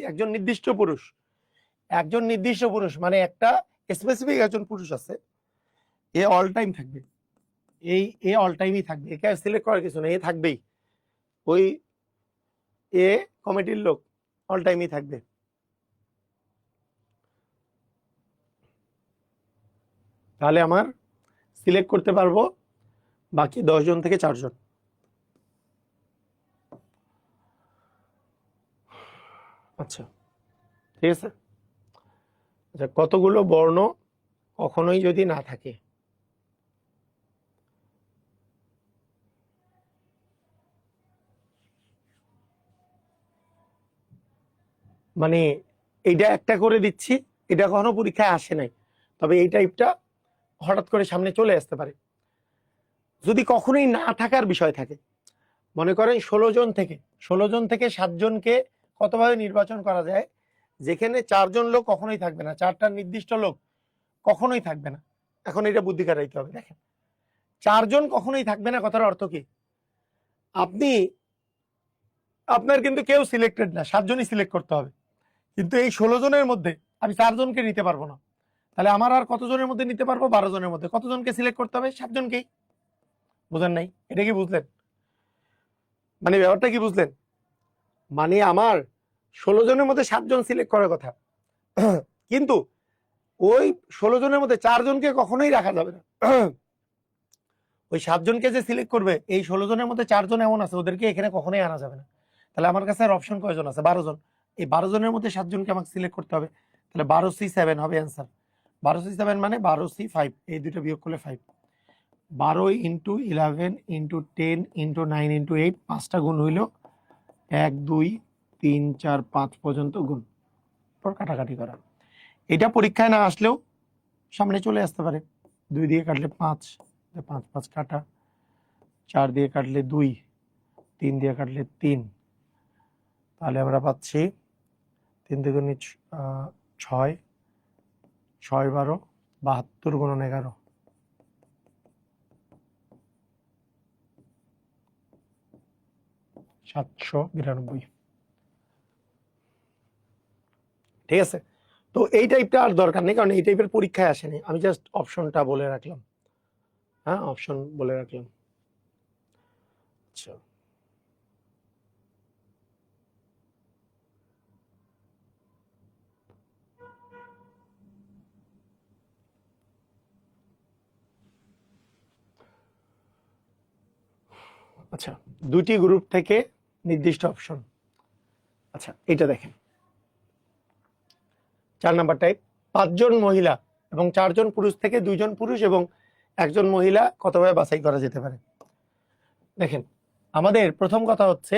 একজন নির্দিষ্ট পুরুষ মানে একটা স্পেসিফিক একজন পুরুষ আছে, এ অল টাইম থাকবে, এ অল টাইমই থাকবে, একে সিলেক্ট করার কিছু নেই, এ থাকবেই, ওই এ কমিটির লোক অল টাইমই থাকবে। তাহলে আমার সিলেক্ট করতে পারবো বাকি 10 জন থেকে 4 জন। আচ্ছা ঠিক আছে। আচ্ছা, কতগুলো বর্ণ কখনোই যদি না থাকে, মানে এইটা একটা করে দিচ্ছি, এটা কখনো পরীক্ষায় আসে নাই, তবে এই টাইপটা হঠাৎ করে সামনে চলে আসতে পারে। যদি কখনোই না থাকার বিষয় থাকে, মনে করেন 16 জন থেকে 7 জনকে কতভাবে নির্বাচন করা যায়, যেখানে 4 জন লোক কখনোই থাকবে না, 4টা নির্দিষ্ট লোক কখনোই থাকবে না। এখন এটা বুদ্ধি খাটাইতে হবে। দেখেন 4 জন কখনোই থাকবে না, কথার অর্থ কি? আপনার কিন্তু কেউ সিলেক্টেড না, 7 জনই সিলেক্ট করতে হবে, কিন্তু এই 16 জনের মধ্যে আমি 4 জনকে নিতে পারবো না। তাহলে আমার আর কত জনের মধ্যে নিতে পারবো? 12 জনের মধ্যে। কত জনকে সিলেক্ট করতে হবে? 7 জনকেই। বুঝেন নাই? এটা কি বুঝলেন? মানে ব্যাপারটা কি বুঝলেন? মানে আমার 16 জনের মধ্যে 7 জন সিলেক্ট করার কথা, কিন্তু ওই 16 জনের মধ্যে 4 জনকে কখনোই রাখা যাবে না। ওই 7 জনকে যে সিলেক্ট করবে, এই 16 জনের মধ্যে 4 জন এমন আছে, ওদেরকে এখানে কখনোই আনা যাবে না। তাহলে আমার কাছে আর অপশন কয়জন আছে? 12 জন। এই 12 জনের মধ্যে 7 জনকে আমাকে সিলেক্ট করতে হবে। তাহলে 12C7 হবে অ্যান্সার। 12C7 মানে 12C5, এই দুটো বিয়োগ করলে 5। 12 ইন্টু 11 ইন্টু 10 ইন্টু 9 ইন্টু 8, 5টা গুণ হইল 1 2 3 4 5 পর্যন্ত গুণ, পর কাটাকাটি করা। এটা পরীক্ষায় না আসলেও সামনে চলে আসতে পারে। 2 দিয়ে কাটলে 5, 5 5 কাটা, 4 দিয়ে কাটলে 2, 3 দিয়ে কাটলে 3, তাহলে আমরা পাচ্ছি 3 দুগুণে 6, 6 12, 72 গুণন 11, 792। ঠিক আছে, তো এই টাইপটা আর দরকার নেই, কারণ এই টাইপের পরীক্ষায় আসেনি। আমি জাস্ট অপশনটা বলে রাখলাম। হ্যাঁ, অপশন বলে রাখলাম। আচ্ছা, আচ্ছা, দুটি গ্রুপ থেকে নির্দিষ্ট অপশন। আচ্ছা, এটা দেখেন 4 নাম্বার টাইপ। 5 জন মহিলা এবং 4 জন পুরুষ থেকে 2 জন পুরুষ এবং 1 জন মহিলা কতভাবে বাছাই করা যেতে পারে? দেখেন, আমাদের প্রথম কথা হচ্ছে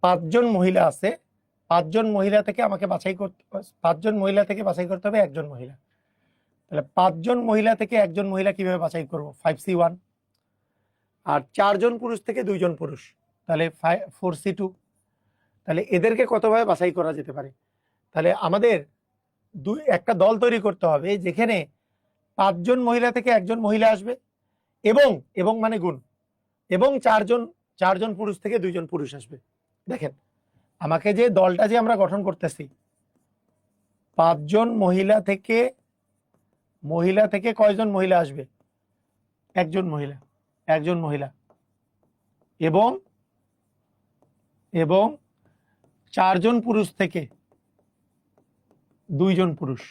5 জন মহিলা আছে, 5 জন মহিলা থেকে আমাকে বাছাই করতে, 5 জন মহিলা থেকে বাছাই করতে হবে 1 জন মহিলা। তাহলে 5 জন মহিলা থেকে 1 জন মহিলা কিভাবে বাছাই করব? 5C1। আর 4 জন পুরুষ থেকে 2 জন পুরুষ, তাহলে 4C2। তাহলে এদেরকে কতভাবে বাছাই করা যেতে পারে? তাহলে আমাদের একটা দল তৈরি করতে হবে যেখানে 5 জন মহিলা থেকে 1 জন মহিলা আসবে, এবং মানে গুণ, এবং 4 জন পুরুষ থেকে 2 জন পুরুষ আসবে। দেখেন, আমাকে যে দলটা যে আমরা গঠন করতেছি, 5 জন মহিলা থেকে কয়জন মহিলা আসবে? 1 জন মহিলা, 1 জন মহিলা, এবং 4 জন পুরুষ থেকে 2 জন পুরুষ।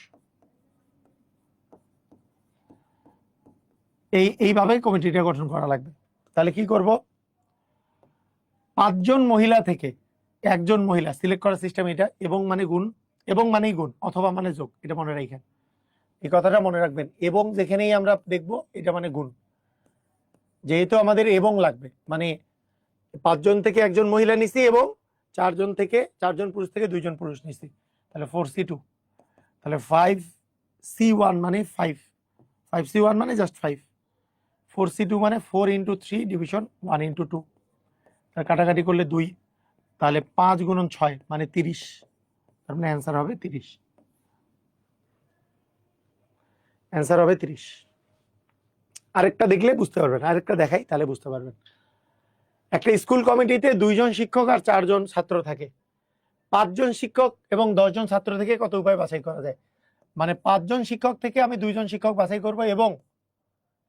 এইভাবে কমিটিটা গঠন করা লাগবে। তাহলে কি করব? 5 জন মহিলা থেকে 1 জন মহিলা সিলেক্ট করার সিস্টেম এটা, এবং মানে গুণ, এবং মানেই গুণ অথবা মানে যোগ, এটা মনে রাখেন, এই কথাটা মনে রাখবেন। এবং যেখানেই আমরা দেখব এটা মানে গুণ, যেহেতু আমাদের এবং লাগবে, মানে 5 জন থেকে 1 জন মহিলা নিছি এবং 4 জন পুরুষ থেকে 2 জন পুরুষ নিছি, তাহলে 4C2। তাহলে 5C1 মানে 5, 5C1 মানে জাস্ট 5, 4C2 মানে 4 ইন্টু 3 ডিভিশন 1 ইন্টু 2, কাটাকাটি করলে 2, তাহলে 5 গুণন 6 মানে 30, তার মানে অ্যান্সার হবে 30। অ্যান্সার হবে 30। আরেকটা দেখলে বুঝতে পারবেন, আরেকটা দেখাই তাহলে বুঝতে পারবেন। একটা স্কুল কমিটিতে 2 জন শিক্ষক আর 4 জন ছাত্র থাকে। 5 জন শিক্ষক এবং 10 জন ছাত্র থেকে কত উপায় বাছাই করা যায়? মানে 5 জন শিক্ষক থেকে আমি 2 জন শিক্ষক বাছাই করব,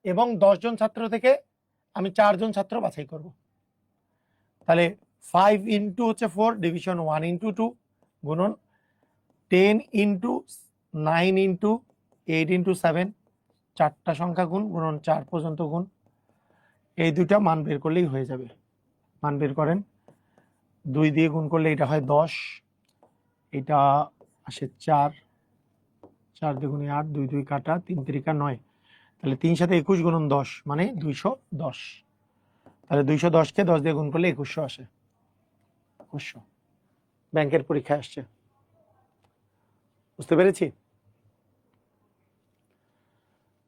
এবং 10 জন ছাত্র থেকে আমি 4 জন ছাত্র বাছাই করব। তাহলে 5 ইন্টু হচ্ছে 4 ডিভিশন 1 ইন্টু 2 গুণন 10 ইন্টু 9 ইন্টু 8 ইন্টু 7, 4টা সংখ্যা গুণ গুণন 4 পর্যন্ত গুণ, এই দুইটা মান বের করলেই হয়ে যাবে। মান বের করেন, 2 দিয়ে গুণ করলে এটা হয় 10, এটা আসে 4, 4 দ্বিগুণে 8, 2 2 কাটা, 3 3 9, তাহলে 3 সাথে 21 গুণন 10 মানে 210। তাহলে 210কে 10 দিয়ে গুণ করলে 2100 আসে। 2100 ব্যাংকের পরীক্ষায় আসছে। বুঝতে পেরেছি?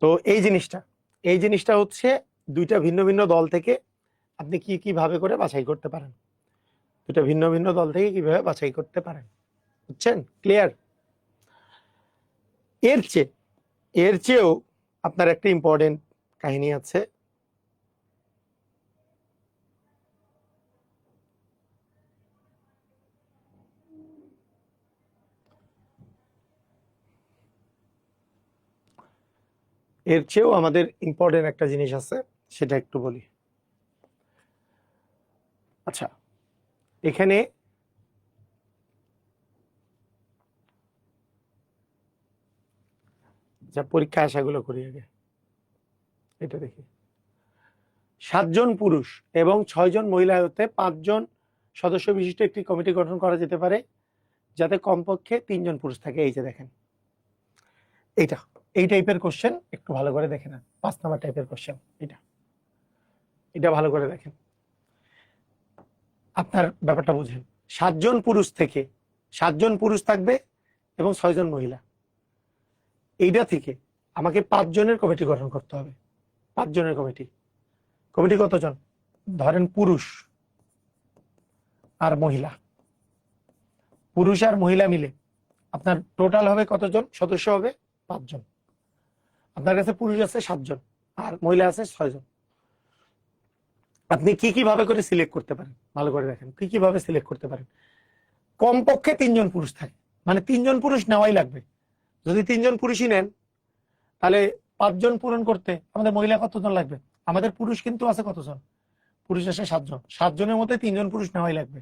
তো এই জিনিসটা হচ্ছে দুইটা ভিন্ন ভিন্ন দল থেকে আপনি কিভাবে করে বাছাই করতে পারেন, দুইটা ভিন্ন ভিন্ন দল থেকে কিভাবে বাছাই করতে পারেন। বুঝছেন? ক্লিয়ার? এর চেয়েও আপনার একটা ইম্পর্টেন্ট কাহিনী আছে। এর চেয়েও আমাদের ইম্পর্টেন্ট একটা জিনিস আছে, সেটা একটু বলি। আচ্ছা, এখানে যা পরীক্ষা আশাগুলো করি আগে, এটা দেখি। 7 জন পুরুষ এবং 6 জন মহিলা হতে 5 জন সদস্য বিশিষ্ট একটি কমিটি গঠন করা যেতে পারে যাতে কমপক্ষে 3 জন পুরুষ থাকে। এই যে দেখেন, এই টাইপের কোশ্চেন একটু ভালো করে দেখে নেন। 5 নাম্বার টাইপের কোশ্চেন এটা ভালো করে দেখেন, আপনার ব্যাপারটা বুঝেন। 7 জন পুরুষ থাকবে এবং 6 জন মহিলা। এইটা থেকে আমাকে 5 জনের কমিটি গঠন করতে হবে। 5 জনের কমিটি কতজন? ধরেন পুরুষ আর মহিলা মিলে আপনার টোটাল হবে কতজন সদস্য? হবে 5 জন। আপনার কাছে পুরুষ আছে 7 জন আর মহিলা আছে 6 জন। আপনি কিভাবে করে সিলেক্ট করতে পারেন? ভালো করে দেখেন, কিভাবে সিলেক্ট করতে পারেন। কমপক্ষে 3 জন পুরুষ থাকে, মানে 3 জন পুরুষ নেওয়াই লাগবে। যদি 3 জন পুরুষই নেন, তাহলে 5 জন পূরণ করতে আমাদের মহিলা কতজন লাগবে? আমাদের পুরুষ কিন্তু আছে কতজন? পুরুষ আছে 7 জন। 7 জনের মধ্যে 3 জন পুরুষ নেওয়াই লাগবে,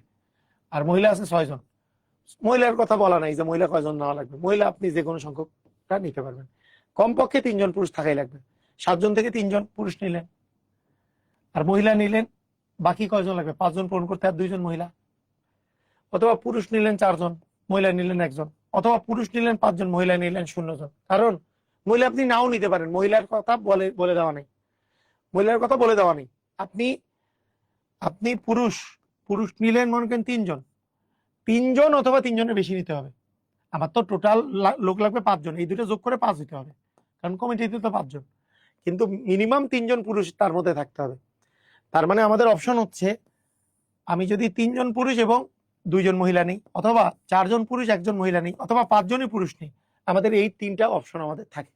আর মহিলা আছে 6 জন। মহিলার কথা বলা নাই যে মহিলা কয়জন নেওয়া লাগবে, মহিলা আপনি যে কোনো সংখ্যকটা নিতে পারবেন। কমপক্ষে 3 জন পুরুষ থাকাই লাগবে। 7 জন থেকে 3 জন পুরুষ নিলেন আর মহিলা নিলেন, বাকি কয়জন লাগবে? 5 জন পূরণ করতে আর 2 জন মহিলা। অথবা পুরুষ নিলেন 4 জন, মহিলা নিলেন 1 জন, অথবা পুরুষ নিলেন 5 জন, মহিলা নিলেন 0 জন। কারণ মহিলা আপনি নাও নিতে পারেন, মহিলার কথা বলে দেওয়া নেই, মহিলার কথা বলে দেওয়া নেই। আপনি পুরুষ নিলেন মনে করেন 3 জন, 3 জন অথবা 3 জনের বেশি নিতে হবে। আমার তো টোটাল লোক লাগবে 5 জন, এই দুটো যোগ করে 5 দিতে হবে, কারণ কমিটিতে তো 5 জন, কিন্তু মিনিমাম 3 জন পুরুষ তার মধ্যে থাকতে হবে। তার মানে আমাদের অপশন হচ্ছে, আমি যদি 3 জন পুরুষ এবং 2 জন মহিলা নেই, অথবা 4 জন পুরুষ 1 জন মহিলা নেই, অথবা 5 জনই পুরুষ নেই, আমাদের এই 3টা অপশন আমাদের থাকে।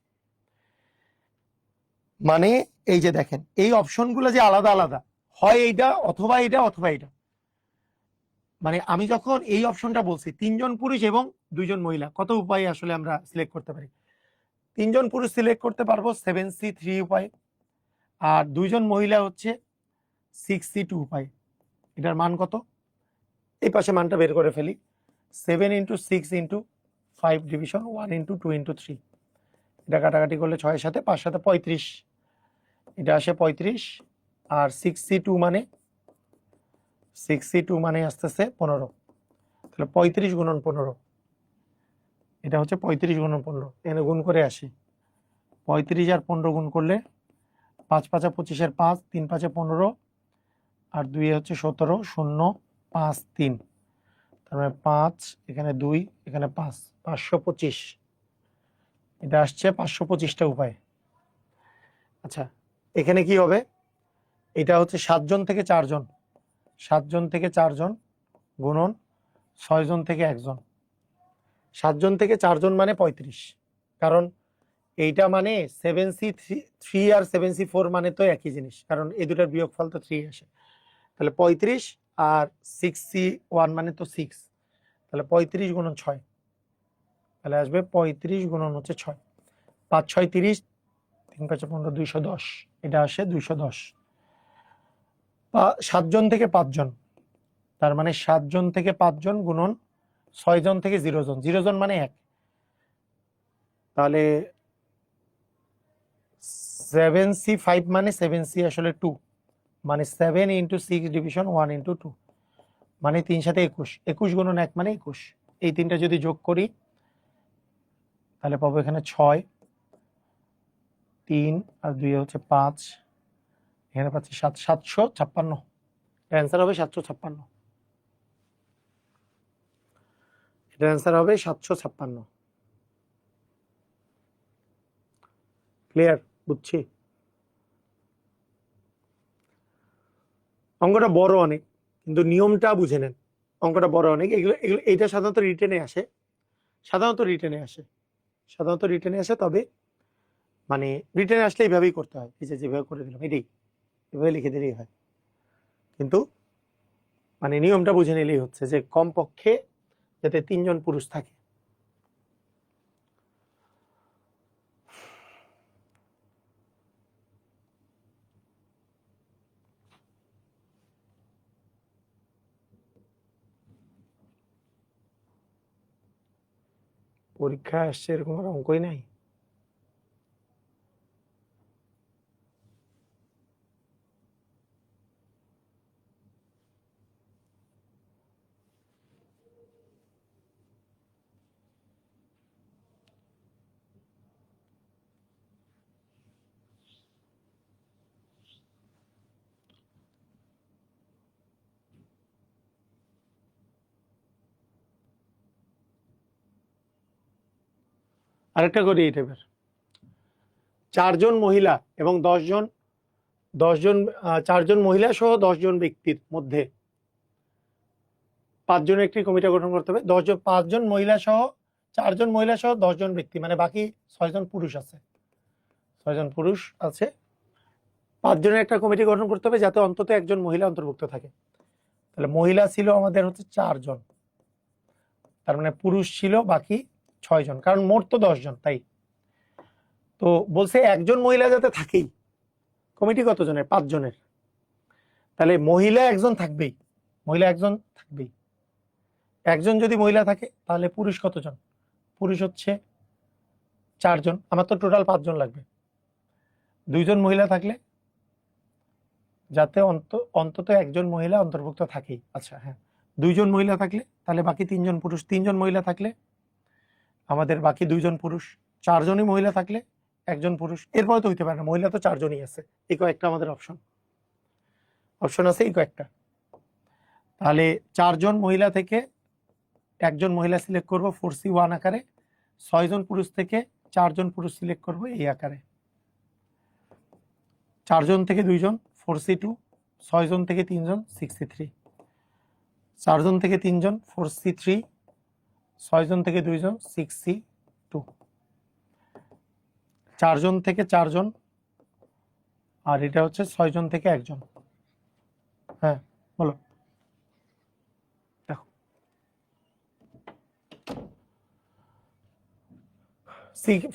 মানে এই যে দেখেন, এই অপশনগুলো যে আলাদা আলাদা হয়, এইটা অথবা এইটা অথবা এইটা। মানে আমি যখন এই অপশনটা বলছি 3 জন পুরুষ এবং 2 জন মহিলা, কত উপায়ে আসলে আমরা সিলেক্ট করতে পারি? 3 জন পুরুষ সিলেক্ট করতে পারবো 7C3 উপায়, আর 2 জন মহিলা হচ্ছে 6C2 উপায়। এটার মান কত? এই পাশে মানটা বের করে ফেলি। 7 × 6 × 5 ডিভিশন 1 × 2 × 3, এটা কাটাকাটি করলে 6 সাথে 5 সাথে 35, এটা আসে 35। আর 6C2 মানে আসতেছে 15, তাহলে 35 গুণন 15, এটা হচ্ছে 35 গুণন 15। এখানে গুণ করে আসি, 35 আর 15 গুণ করলে 5 5 25 এর 5, 3 5 15, আর 2 হচ্ছে 17, 0 5 3, তার মানে 5, এখানে 2, এখানে 5, 525। এটা আসছে 525টা উপায়। আচ্ছা, এখানে কি হবে? এটা হচ্ছে 7 জন থেকে 4 জন, 7 জন থেকে 4 জন গুণন 6 জন থেকে 1 জন। 7 জন থেকে 4 জন মানে 35, কারণ এইটা মানে 7C3 আর 7C4 মানে তো একই জিনিস, কারণ এই দুটার বিয়োগফল তো 3 আসে। তাহলে 35 আর 6C1 মানে তো 6, তাহলে 35 গুণন 6, তাহলে আসবে 35 গুণন হচ্ছে 6, 5 6 30, 3 5 15, 210, এটা আসে 210। 7 জন থেকে 5 জন, তার মানে 7 জন থেকে 5 জন গুণন 6 জন থেকে 0 জন, 0 জন মানে 1, তাহলে 7c5 মানে 7c আসলে 2, মানে 7 ইন্টু 6 ডিভিশন 1 ইন্টু 2, মানে 3 সাথে 21, 21 গুণন 1 মানে 21। এই তিনটা যদি যোগ করি তাহলে পাবো এখানে 6, 3 আর 2 হচ্ছে 5, এখানে পাচ্ছি 756। অ্যান্সার হবে 756। এটার অ্যান্সার হবে 756। ক্লিয়ার? বুঝছি। অঙ্কটা বড় অনেক, কিন্তু নিয়মটা বুঝে নেন। অঙ্কটা বড় অনেক, এগুলো এগুলো এইটা সাধারণত রিটেনে আসে, সাধারণত রিটেনে আসে। তবে মানে রিটেনে আসলে এইভাবেই করতে হয়, এই যে যেভাবে করে দিলাম এটাই, এভাবে লিখে দিলেই হয়। কিন্তু মানে নিয়মটা বুঝে নিলেই হচ্ছে যে কমপক্ষে যাতে 3 জন পুরুষ থাকে। পরীক্ষায় আসছে এরকম আর অঙ্কই নাই। আরেকটা করি এই টাইপের, 4 জন মহিলা এবং 10 জন 4 জন মহিলা সহ 10 জন ব্যক্তির মধ্যে 5 জনের একটি কমিটি গঠন করতে হবে। 5 জন মহিলা সহ 4 জন মহিলা সহ 10 জন ব্যক্তি, মানে বাকি 6 জন পুরুষ আছে, 6 জন পুরুষ আছে। 5 জনের একটা কমিটি গঠন করতে হবে যাতে অন্তত একজন মহিলা অন্তর্ভুক্ত থাকে। তাহলে মহিলা ছিল আমাদের হচ্ছে 4 জন, তার মানে পুরুষ ছিল বাকি 6 জন, কারণ মোট তো 10 জন। তাই তো বলছে একজন মহিলা যাতে থাকেই। কমিটি কত জনের? 5 জনের। তাহলে মহিলা একজন থাকবেই, মহিলা একজন থাকবেই। একজন যদি মহিলা থাকে তাহলে পুরুষ কতজন? পুরুষ হচ্ছে 4 জন, আমার তো টোটাল 5 জন লাগবে। 2 জন মহিলা থাকলে যাতে অন্তত একজন মহিলা অন্তর্ভুক্ত থাকেই। আচ্ছা হ্যাঁ, 2 জন মহিলা থাকলে তাহলে বাকি 3 জন পুরুষ, 3 জন মহিলা থাকলে আমাদের বাকি 2 জন পুরুষ, 4 জনই মহিলা থাকলে একজন পুরুষ। এরপরে তো হইতে পারে না, মহিলা তো 4 জনই আছে। এই কয়েকটা আমাদের অপশন আছে, এই কয়েকটা। তাহলে 4 জন মহিলা থেকে একজন মহিলা সিলেক্ট করব 4C1 আকারে, 6 জন পুরুষ থেকে 4 জন পুরুষ সিলেক্ট করব এই আকারে, 4 জন থেকে 2 জন 4C2, 6 জন থেকে 3 জন 6C3, 4 জন থেকে 3 জন 4C3, 6 জন থেকে 2 জন 6C2, 4 জন থেকে 4 জন, আর এটা হচ্ছে 6 জন থেকে 1 জন। হ্যাঁ বলো, দেখো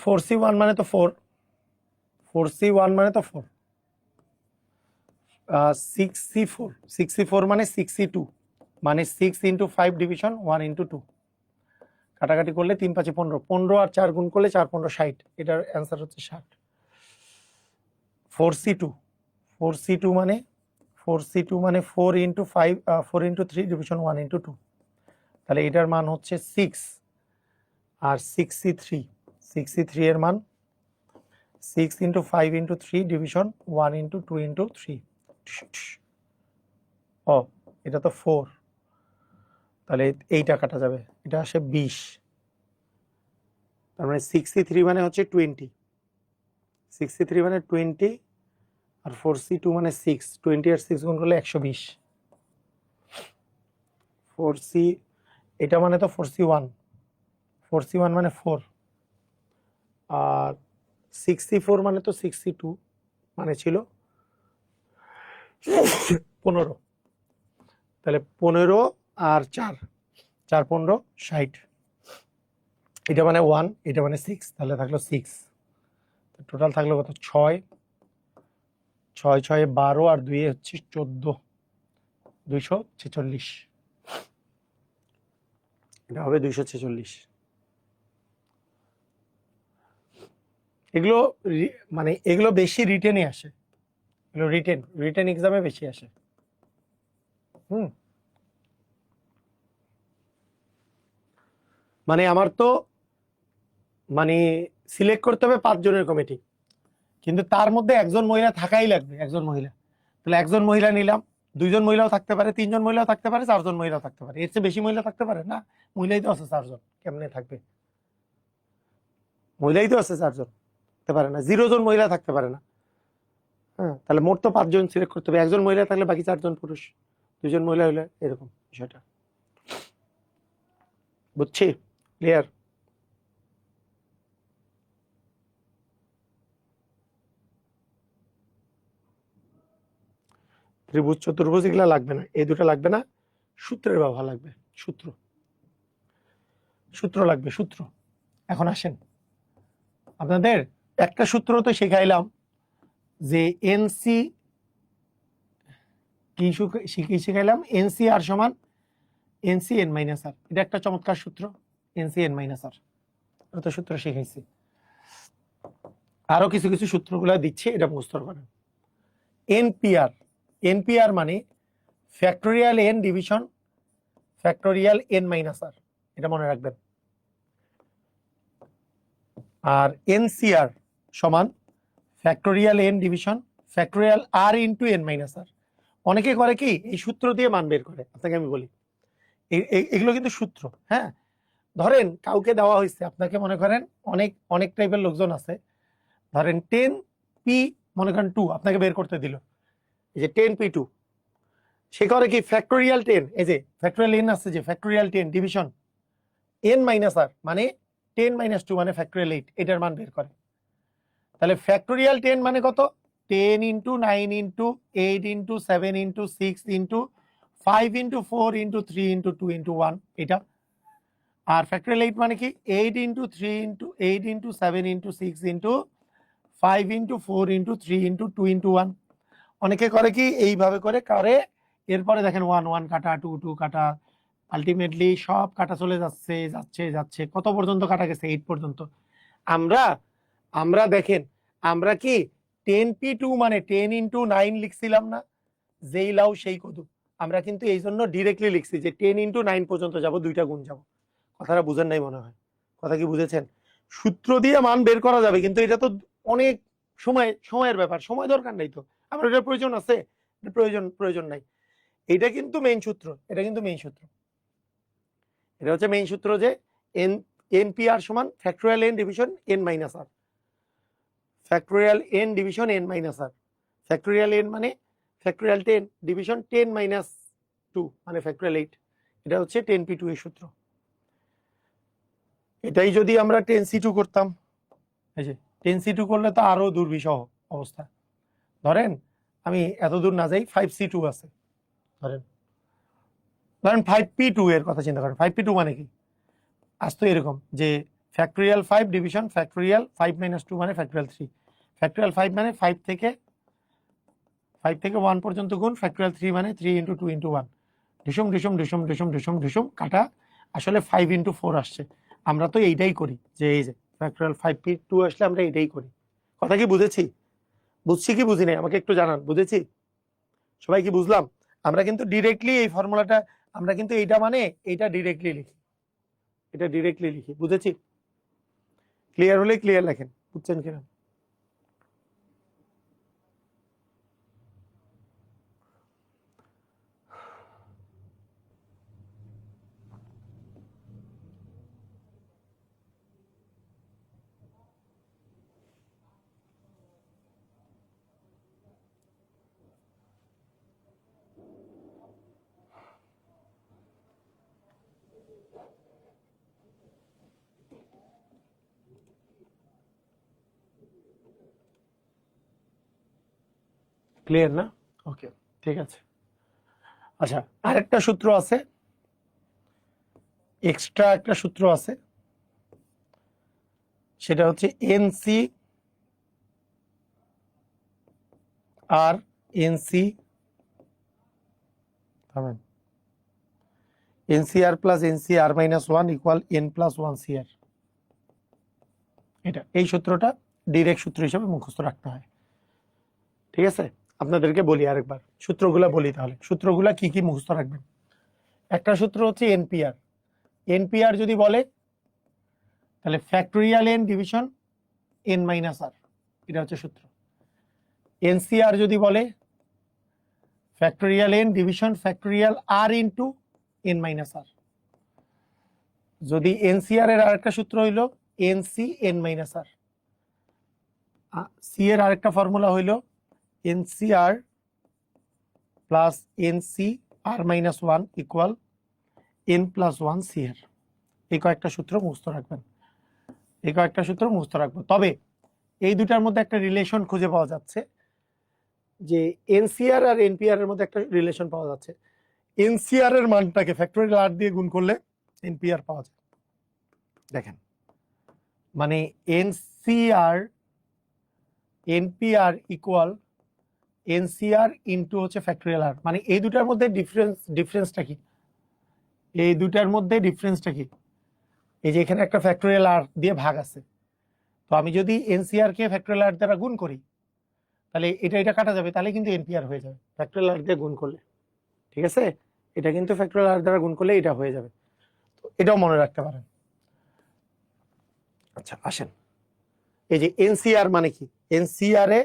4C1 মানে তো 4, 4C1 মানে তো 4, 6C4 মানে 6C2, মানে 6 ইন্টু 5 ডিভিশন 1 ইন্টু 2, কাটাকাটি করলে 3 5 15, 15 আর 4 গুণ করলে 4 15 60, এটার অ্যান্সার হচ্ছে 60। 4C2 মানে 4 ইন্টু 5, 4 ইন্টু 3 ডিভিশন 1 ইন্টু 2, তাহলে এটার মান হচ্ছে 6। আর 6C3 এর মান 6 into 5 into 3 division 1 into 2 into 3। ও এটা তো 4, তাহলে এইটা কাটা যাবে, এটা আসে 20। তার মানে 6C3 মানে হচ্ছে 20, 6C3 মানে 20, আর 4C2 মানে 6, 20 আর 6 গুণ করলে 120। 4C এটা মানে তো 4C1 মানে 4, আর 6C4 মানে তো 6C2 মানে ছিল 15, তাহলে 15 আর 4 4 15 60, এটা মানে 1, এটা মানে 6, তাহলে থাকলো 6। টোটাল থাকলো কত? 6 6 6 12 আর 2 হচ্ছে 14, 246। এটা হবে 246। এগুলো মানে এগুলো বেশি রিটেনে আসে, এগুলো রিটেন এক্সামে বেশি আসে। মানে আমার তো মানে সিলেক্ট করতে হবে 5 জনের কমিটি, কিন্তু তার মধ্যে একজন মহিলা থাকাই লাগবে, একজন মহিলা। তাহলে একজন মহিলা নিলাম, 2জন মহিলাও থাকতে পারে, 3জন মহিলাও থাকতে পারে, 4জন মহিলাও থাকতে পারে। এর চেয়ে বেশি মহিলা থাকতে পারে না? মহিলাই তো আছে 4জন, কেমনে থাকবে? মহিলাই তো আছে 4জন, থাকতে পারে না। 0 জন মহিলা থাকতে পারে না। হ্যাঁ, তাহলে মোট তো 5 জন সিলেক্ট করতে হবে। একজন মহিলা থাকলে বাকি 4জন পুরুষ, 2জন মহিলা হলে এরকম বিষয়টা। বুঝছি? ক্লিয়ার? ত্রিভুজ চতুর্ভুজ এগুলা লাগবে না, এই দুটো লাগবে না। সূত্রের ব্যবহার লাগবে, সূত্র সূত্র লাগবে, সূত্র। এখন আসেন, আপনাদের একটা সূত্র তো শেখাইলাম যে এনসি কি শিখাইলাম, এনসি আর সমান এনসি এন মাইনাস আর। এটা একটা চমৎকার সূত্র, এনসি এন মাইনাস আর। তো সূত্র শিখাইছি, আরো কিছু কিছু সূত্রগুলো দিচ্ছে, এটা মুখস্থ করেন। এনপিআর, এনপিআর মানে factorial N division factorial N minus R, এটা মনে রাখবেন। আর এনসিআর সমান factorial N division factorial R into N minus R. অনেকে করে কি, এই সূত্র দিয়ে মান বের করে। আপনাকে আমি বলি, এগুলো কিন্তু সূত্র। হ্যাঁ, ধরেন কাউকে দেওয়া হয়েছে, আপনাকে মনে করেন অনেক অনেক টাইপের লোকজন আছে, ধরেন 10 পি মনে করেন 2 আপনাকে বের করতে দিল, এই যে 10 পি 2। সে করে কি, ফ্যাক্টোরিয়াল 10, এই যে ফ্যাক্টোরিয়াল এন আছে, যে ফ্যাক্টোরিয়াল 10 ডিভিশন এন মাইনাস আর মানে 10 মাইনাস 2 মানে ফ্যাক্টোরিয়াল 8, এটার মান বের করে। তাহলে ফ্যাক্টোরিয়াল 10 মানে কত? 10 into 9 into 8 into 7 into 6 into 5 into 4 into 3 into 2 into 1, এটা। আর ফ্যাক্টোরিয়াল 8 মানে কি, 8 into 3 into 8 into 7 into 6 into 5 into 4 into 3 into 2 into 1। অনেকে করে কি, এইভাবে করে এরপরে দেখেন 1 1 কাটা, 2 2 কাটা, আলটিমেটলি সব কাটা চলে যাচ্ছে যাচ্ছে যাচ্ছে, কত পর্যন্ত কাটা গেছে? 8 পর্যন্ত। আমরা আমরা দেখেন, আমরা কি 10 পি 2 মানে 10 ইন্টু 9 লিখছিলাম না, যেই লাউ সেই কদু। আমরা কিন্তু এই জন্য ডিরেক্টলি লিখছি যে 10 ইন্টু 9 পর্যন্ত যাব, 2টা গুণ যাব। কথাটা বুঝেন নাই মনে হয়? কথা কি বুঝেছেন? সূত্র দিয়ে মান বের করা যাবে, কিন্তু এটা তো অনেক সময়ের ব্যাপার, সময় দরকার নাই তো। আমার এটার প্রয়োজন আছে? প্রয়োজন নাই। এটা কিন্তু মেইন সূত্র, এটা কিন্তু মেইন সূত্র। এটা হচ্ছে মেইন সূত্র যে এন এনপিআর সমান factorial N division N minus R, factorial N division N minus R. Factorial N মানে ফ্যাক্টোরিয়াল 10 ডিভিশন 10 মাইনাস 2 মানে ফ্যাক্টোরিয়াল 8। এটা হচ্ছে 10 পি 2 এর সূত্র। এটাই যদি আমরা 10 সি 2 করতাম, এই যে 10 সি 2 করলে তো আরো দুর্বিষহ অবস্থা। ধরেন আমি এত দূর না যাই, 5 সি 2 আছে, ধরেন 5 পি 2 এর কথা চিন্তা করেন। 5 পি 2 মানে কি, আজ তো এরকম যে ফ্যাক্টোরিয়াল 5 ডিভিশন ফ্যাক্টোরিয়াল 5 মাইনাস 2 মানে ফ্যাক্টোরিয়াল 3। ফ্যাক্টোরিয়াল 5 মানে 5 থেকে 1 পর্যন্ত গুণ, ফ্যাক্টোরিয়াল 3 মানে 3 ইন্টু 2 ইন্টু 1, ঢিসুম ঢিসুম ঢিসুম ঢিসুম ঢিসুম ঢিসুম কাটা, আসলে 5 ইন্টু 4 আসছে। আমরা তো এইটাই করি, যে এই যে ফ্যাক্টোরিয়াল 5 পি 2 আসলে আমরা এইটাই করি। কথা কি বুঝেছি? বুঝছি কি বুঝি নাই আমাকে একটু জানান। বুঝেছি? সবাই কি বুঝলাম? আমরা কিন্তু ডিরেক্টলি এই ফর্মুলাটা, আমরা কিন্তু এইটা মানে এইটা ডিরেক্টলি লিখি, এটা ডিরেক্টলি লিখি। বুঝেছি? ক্লিয়ার হলে ক্লিয়ার লেখেন, বুঝছেন কিনা? ক্লিয়ার না? ওকে, ঠিক আছে। আচ্ছা, আরেকটা সূত্র আছে, এক্সট্রা একটা সূত্র আছে, সেটা হচ্ছে এনসি আর এনসি, থামেন, NCR plus NCR minus 1 equal N plus 1 CR. এটা এই সূত্রটা ডিরেক্ট সূত্র হিসেবে মুখস্থ রাখতে হয়। ঠিক আছে, আপনাদেরকে বলি আরেকবার, সূত্রগুলা বলি তাহলে। সূত্রগুলা কি কি মুখস্থ রাখবেন? একটা সূত্র হচ্ছে এনপিআর। এনপিআর যদি বলে তাহলে factorial N division N minus R, এটা হচ্ছে সূত্র। এনসিআর যদি বলে factorial N division factorial R into N minus R. যদি এনসিআর এর আরেকটা সূত্র হইল NC N minus R. C এর আরেকটা ফর্মুলা হইল NCR plus NC R minus one equal N plus one C এর। এই কয়েকটা সূত্র মুখস্থ রাখবেন, এই কয়েকটা সূত্র মুখস্থ রাখবো। তবে এই দুটার মধ্যে একটা রিলেশন খুঁজে পাওয়া যাচ্ছে, যে এনসিআর আর এনপিআর এর মধ্যে একটা রিলেশন পাওয়া যাচ্ছে। এনসিআর এর মানটাকে ফ্যাক্টোরিয়াল আর দিয়ে গুণ করলে এনপিআর পাওয়া যায়। দেখেন, মানে NCR NPR equal NCR into হচ্ছে ফ্যাক্টোরিয়াল আর। মানে এই দুটার মধ্যে ডিফারেন্সটা কি? এই দুটার মধ্যে ডিফারেন্সটা কি? এই যে এখানে একটা ফ্যাক্টোরিয়াল আর দিয়ে ভাগ আছে, তো আমি যদি এনসিআর কে ফ্যাক্টোরিয়াল আর দ্বারা গুণ করি তাহলে এটা কাটা যাবে, তাহলে কিন্তু এনপিআর হয়ে যাবে ফ্যাক্টোরিয়াল আর দিয়ে গুণ করলে। ঠিক আছে, এটা কিন্তু ফ্যাক্টোরিয়াল আর দ্বারা গুণ করলে এটা হয়ে যাবে, তো এটাও মনে রাখতে পারেন। আচ্ছা আসেন, এই যে এনসিআর মানে কি? এনসিআর এ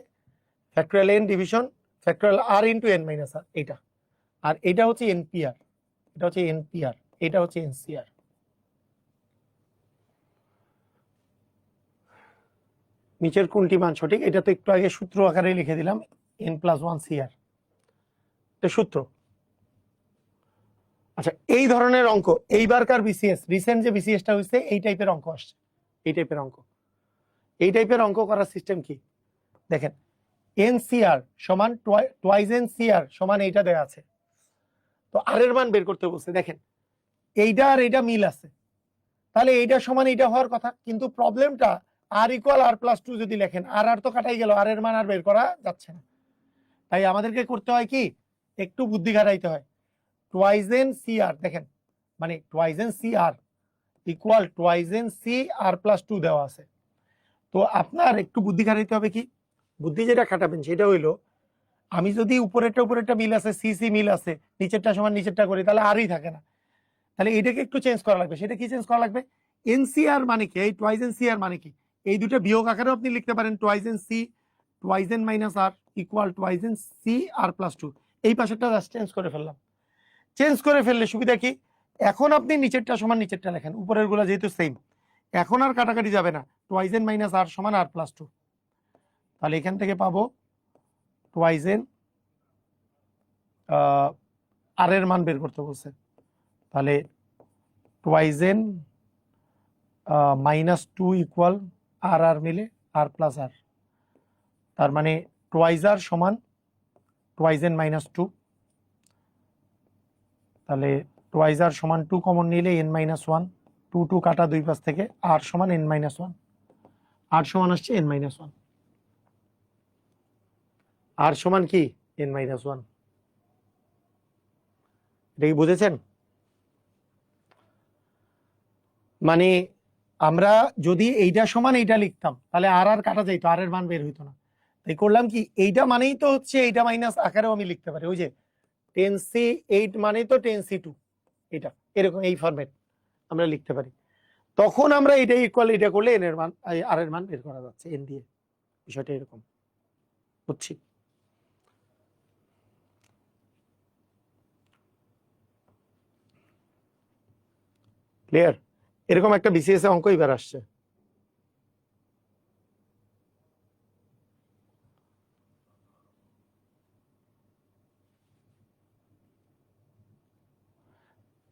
factorial N division factorial R into N minus আর, এইটা। আর এটা হচ্ছে এনপিআর, এটা হচ্ছে এনপিআর, এটা হচ্ছে এনসিআর। নিচের কোনটি মান সঠিক? এটা তো একটু আগে সূত্র আকারে লিখে দিলাম, এন প্লাস ওয়ান সিআর, এটা সূত্র। আচ্ছা, এই ধরনের অঙ্ক এইবারকার বিসিএস, রিসেন্ট যে বিসিএসটা হয়েছে, এই টাইপের অঙ্ক আসছে। এই টাইপের অঙ্ক, এই টাইপের অঙ্ক করার সিস্টেম কি দেখেন, এনসিআর সমান টুয়াইজ এনসিআর সমান এইটা দেয়া আছে, তো আর এর মান বের করতে বলছে। দেখেন এইটা আর এইটা মিল আছে, তাহলে এইটা সমান এইটা হওয়ার কথা, কিন্তু প্রবলেমটা আর ইকুয়াল আর প্লাস টু যদি লেখেন, আর আর তো কাটাই গেল, আর এর মান আর বের করা যাচ্ছে না। তাই আমাদেরকে করতে হয় কি, একটু বুদ্ধি খাটাইতে হয়। টুয়াইজ এন সি আর, দেখেন মানে টুয়াইজ এন সি আর equal twice n C r plus two দেওয়া আছে, তো আপনার একটু বুদ্ধি খাটাইতে হবে। কি বুদ্ধি যেটা খাটাবেন সেটা হইলো, আমি যদি উপরেরটা মিল আছে, সি সি মিল আছে, নিচেরটা সমান নিচেরটা করি, তাহলে আরই থাকে না, তাহলে এটাকে একটু চেঞ্জ করা লাগবে। সেটা কি চেঞ্জ করা লাগবে? এনসিআর মানে কি, এই টুয়াইজ এন সি আর মানে কি, এই দুটো বিয়োগ আকারেও আপনি লিখতে পারেন, twice n C twice n minus r equal twice n C r plus two. এই পাশেরটা জাস্ট চেঞ্জ করে ফেললাম। চেঞ্জ করে ফেললে সুবিধা কি, এখন আপনি নিচেরটা সমান নিচেরটা লেখেন, উপরের গুলা যেহেতু সেম, এখন আর কাটাকাটি যাবে না, টুয়াইজ এন মাইনাস আর সমান আর প্লাস টু। তাহলে এখান থেকে পাবো টুয়াইজ এন আর এর মান বের করতে বলছে, তাহলে twice n minus two equal r আর মিলে আর প্লাস আর, তার মানে টুয়াইজ আর সমান টুয়াইজ এন মাইনাস টু। তাহলে টুয়াইজ আর সমান টু কমন নিলে n minus one, two two কাটা দুই পাশ থেকে, আর সমান এন মাইনাস ওয়ান, আর সমান আসছে এন মাইনাস ওয়ান, আর সমান কি এন মাইনাস ওয়ান। এটা কি বুঝেছেন? মানে আমরা যদি এইটা সমান এইটা লিখতাম তাহলে আর আর কাটা যাইতো, আর এর মান বের হইতো না। তাই করলাম কি, এইটা মানেই তো হচ্ছে এইটা মাইনাস আকারেও আমি লিখতে পারি, ওই যে 10C8 মানেই তো 10C2, এটা এরকম এই ফরম্যাট আমরা লিখতে পারি। তখন আমরা এটা ইকুয়াল এটা করলে এন এর মান আর এর মান বের করা যাচ্ছে এন দিয়ে, বিষয়টা এরকম। বুঝছি? ক্লিয়ার? এরকম একটা বিসিএস এ অঙ্ক এবার আসছে।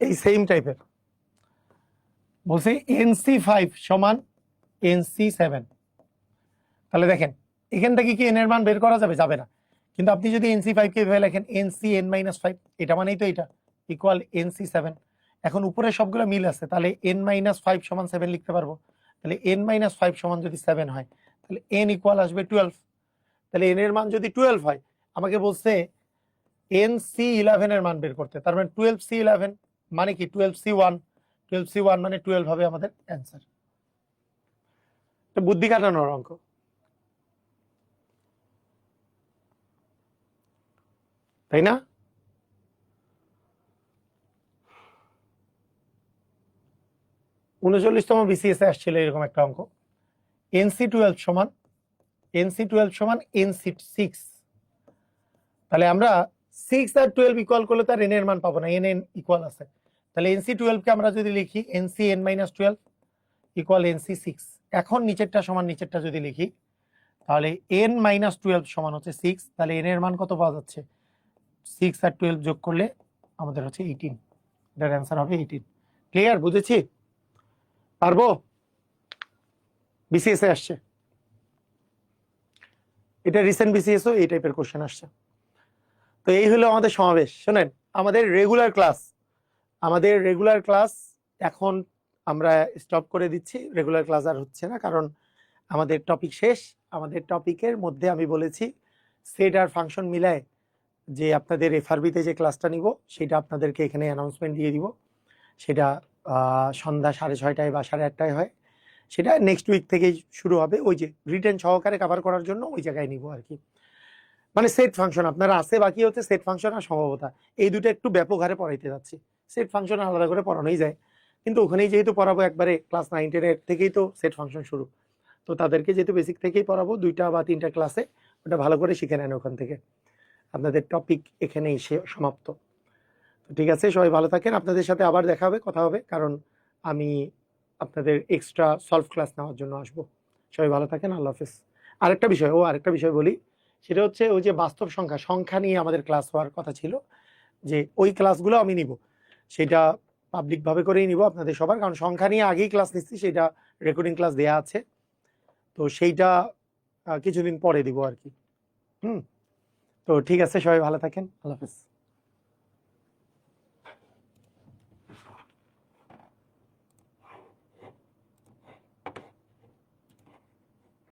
এই সেম টাইপের বলছে NC5 সমান NC7। তাহলে দেখেন এখান থেকে কি এন এর মান বের করা যাবে? যাবে না। কিন্তু আপনি যদি NC5 কে ভেবে লেখেন NCn-5, এটা মানেই তো এটা ইকুয়াল NC7। এখন উপরে সবগুলো মিল আছে, তাহলে n-5 সমান 7 লিখতে পারবো। তাহলে n-5 সমান যদি 7 হয় তাহলে n ইকুয়াল আসবে 12। তাহলে n এর মান যদি 12 হয়, আমাকে বলছে NC11 এর মান বের করতে, তার মানে 12C11 মানে কি 12C1, 12C1 মানে 12 হবে আমাদের অ্যান্সার। বুদ্ধি কাটানোর অঙ্ক, তাই না? উনচল্লিশতম বিসিএস এ আসছিল এরকম একটা অঙ্ক, NC12 সমান NC6। তাহলে আমরা 6 আর 12 ইকুয়াল করলে তার n এর মান পাবো না, n ইকুয়াল আছে। তাহলে NC12 কে আমরা যদি লিখি NCn-12 ইকুয়াল NC6। এখন নিচেরটা সমান নিচেরটা যদি লিখি তাহলে n-12 সমান হচ্ছে 6। তাহলে n এর মান কত পাওয়া যাচ্ছে? 6 আর 12 যোগ করলে আমাদের হচ্ছে 18। এটার অ্যান্সার হবে 18। ক্লিয়ার? বুঝেছি? পারবো? বিসিএস এ আসছে, এটা রিসেন্ট বিসিএস ও এই টাইপের কোশ্চেন আসছে। তো এই হলো আমাদের সমাবেশ। শোনেন, আমাদের রেগুলার ক্লাস এখন আমরা স্টপ করে দিচ্ছি, রেগুলার ক্লাস আর হচ্ছে না, কারণ আমাদের টপিক শেষ। আমাদের টপিকের মধ্যে আমি বলেছি সেট আর ফাংশন মিলায় যে আপনাদের এফআরবিতে যে ক্লাসটা নিব সেটা আপনাদেরকে এখানে অ্যানাউন্সমেন্ট দিয়ে দিব। সেটা সন্ধ্যা 6:30টায় বা 8:30টায় হয়। সেটা নেক্সট উইক থেকেই শুরু হবে। ওই যে রিটেন সহকারে কভার করার জন্য ওই জায়গায় নিব আর কি। মানে সেট ফাংশন আপনারা আছে, বাকি হচ্ছে সেট ফাংশন আর সম্ভবতা, এই দুটো একটু ব্যাপক হারে পড়াইতে যাচ্ছি। সেট ফাংশন আলাদা করে পড়ানোই যায়, কিন্তু ওখানেই যেহেতু পড়াবো একবারে ক্লাস 9-10 থেকেই তো সেট ফাংশন শুরু, তো তাদেরকে যেহেতু বেসিক থেকেই পড়াবো 2টা বা 3টা ক্লাসে, ওটা ভালো করে শিখে নেন ওখান থেকে। আপনাদের টপিক এখানেই সমাপ্ত। ঠিক আছে, সবাই ভালো থাকেন। আপনাদের সাথে আবার দেখা হবে, কথা হবে, কারণ আমি আপনাদের এক্সট্রা সলভ ক্লাস নেওয়ার জন্য আসবো। সবাই ভালো থাকেন, আল্লাহ হাফেজ। আরেকটা বিষয় বলি, সেটা হচ্ছে ওই যে বাস্তব সংখ্যা নিয়ে আমাদের ক্লাস হওয়ার কথা ছিল, যে ওই ক্লাসগুলো আমি নিব, সেটা পাবলিকভাবে করেই নিব আপনাদের সবার, কারণ সংখ্যা নিয়ে আগেই ক্লাস নিচ্ছি, সেটা রেকর্ডিং ক্লাস দেয়া আছে, তো সেইটা কিছুদিন পরে দিব আর কি। তো ঠিক আছে, সবাই ভালো থাকেন, আল্লাহ হাফেজ।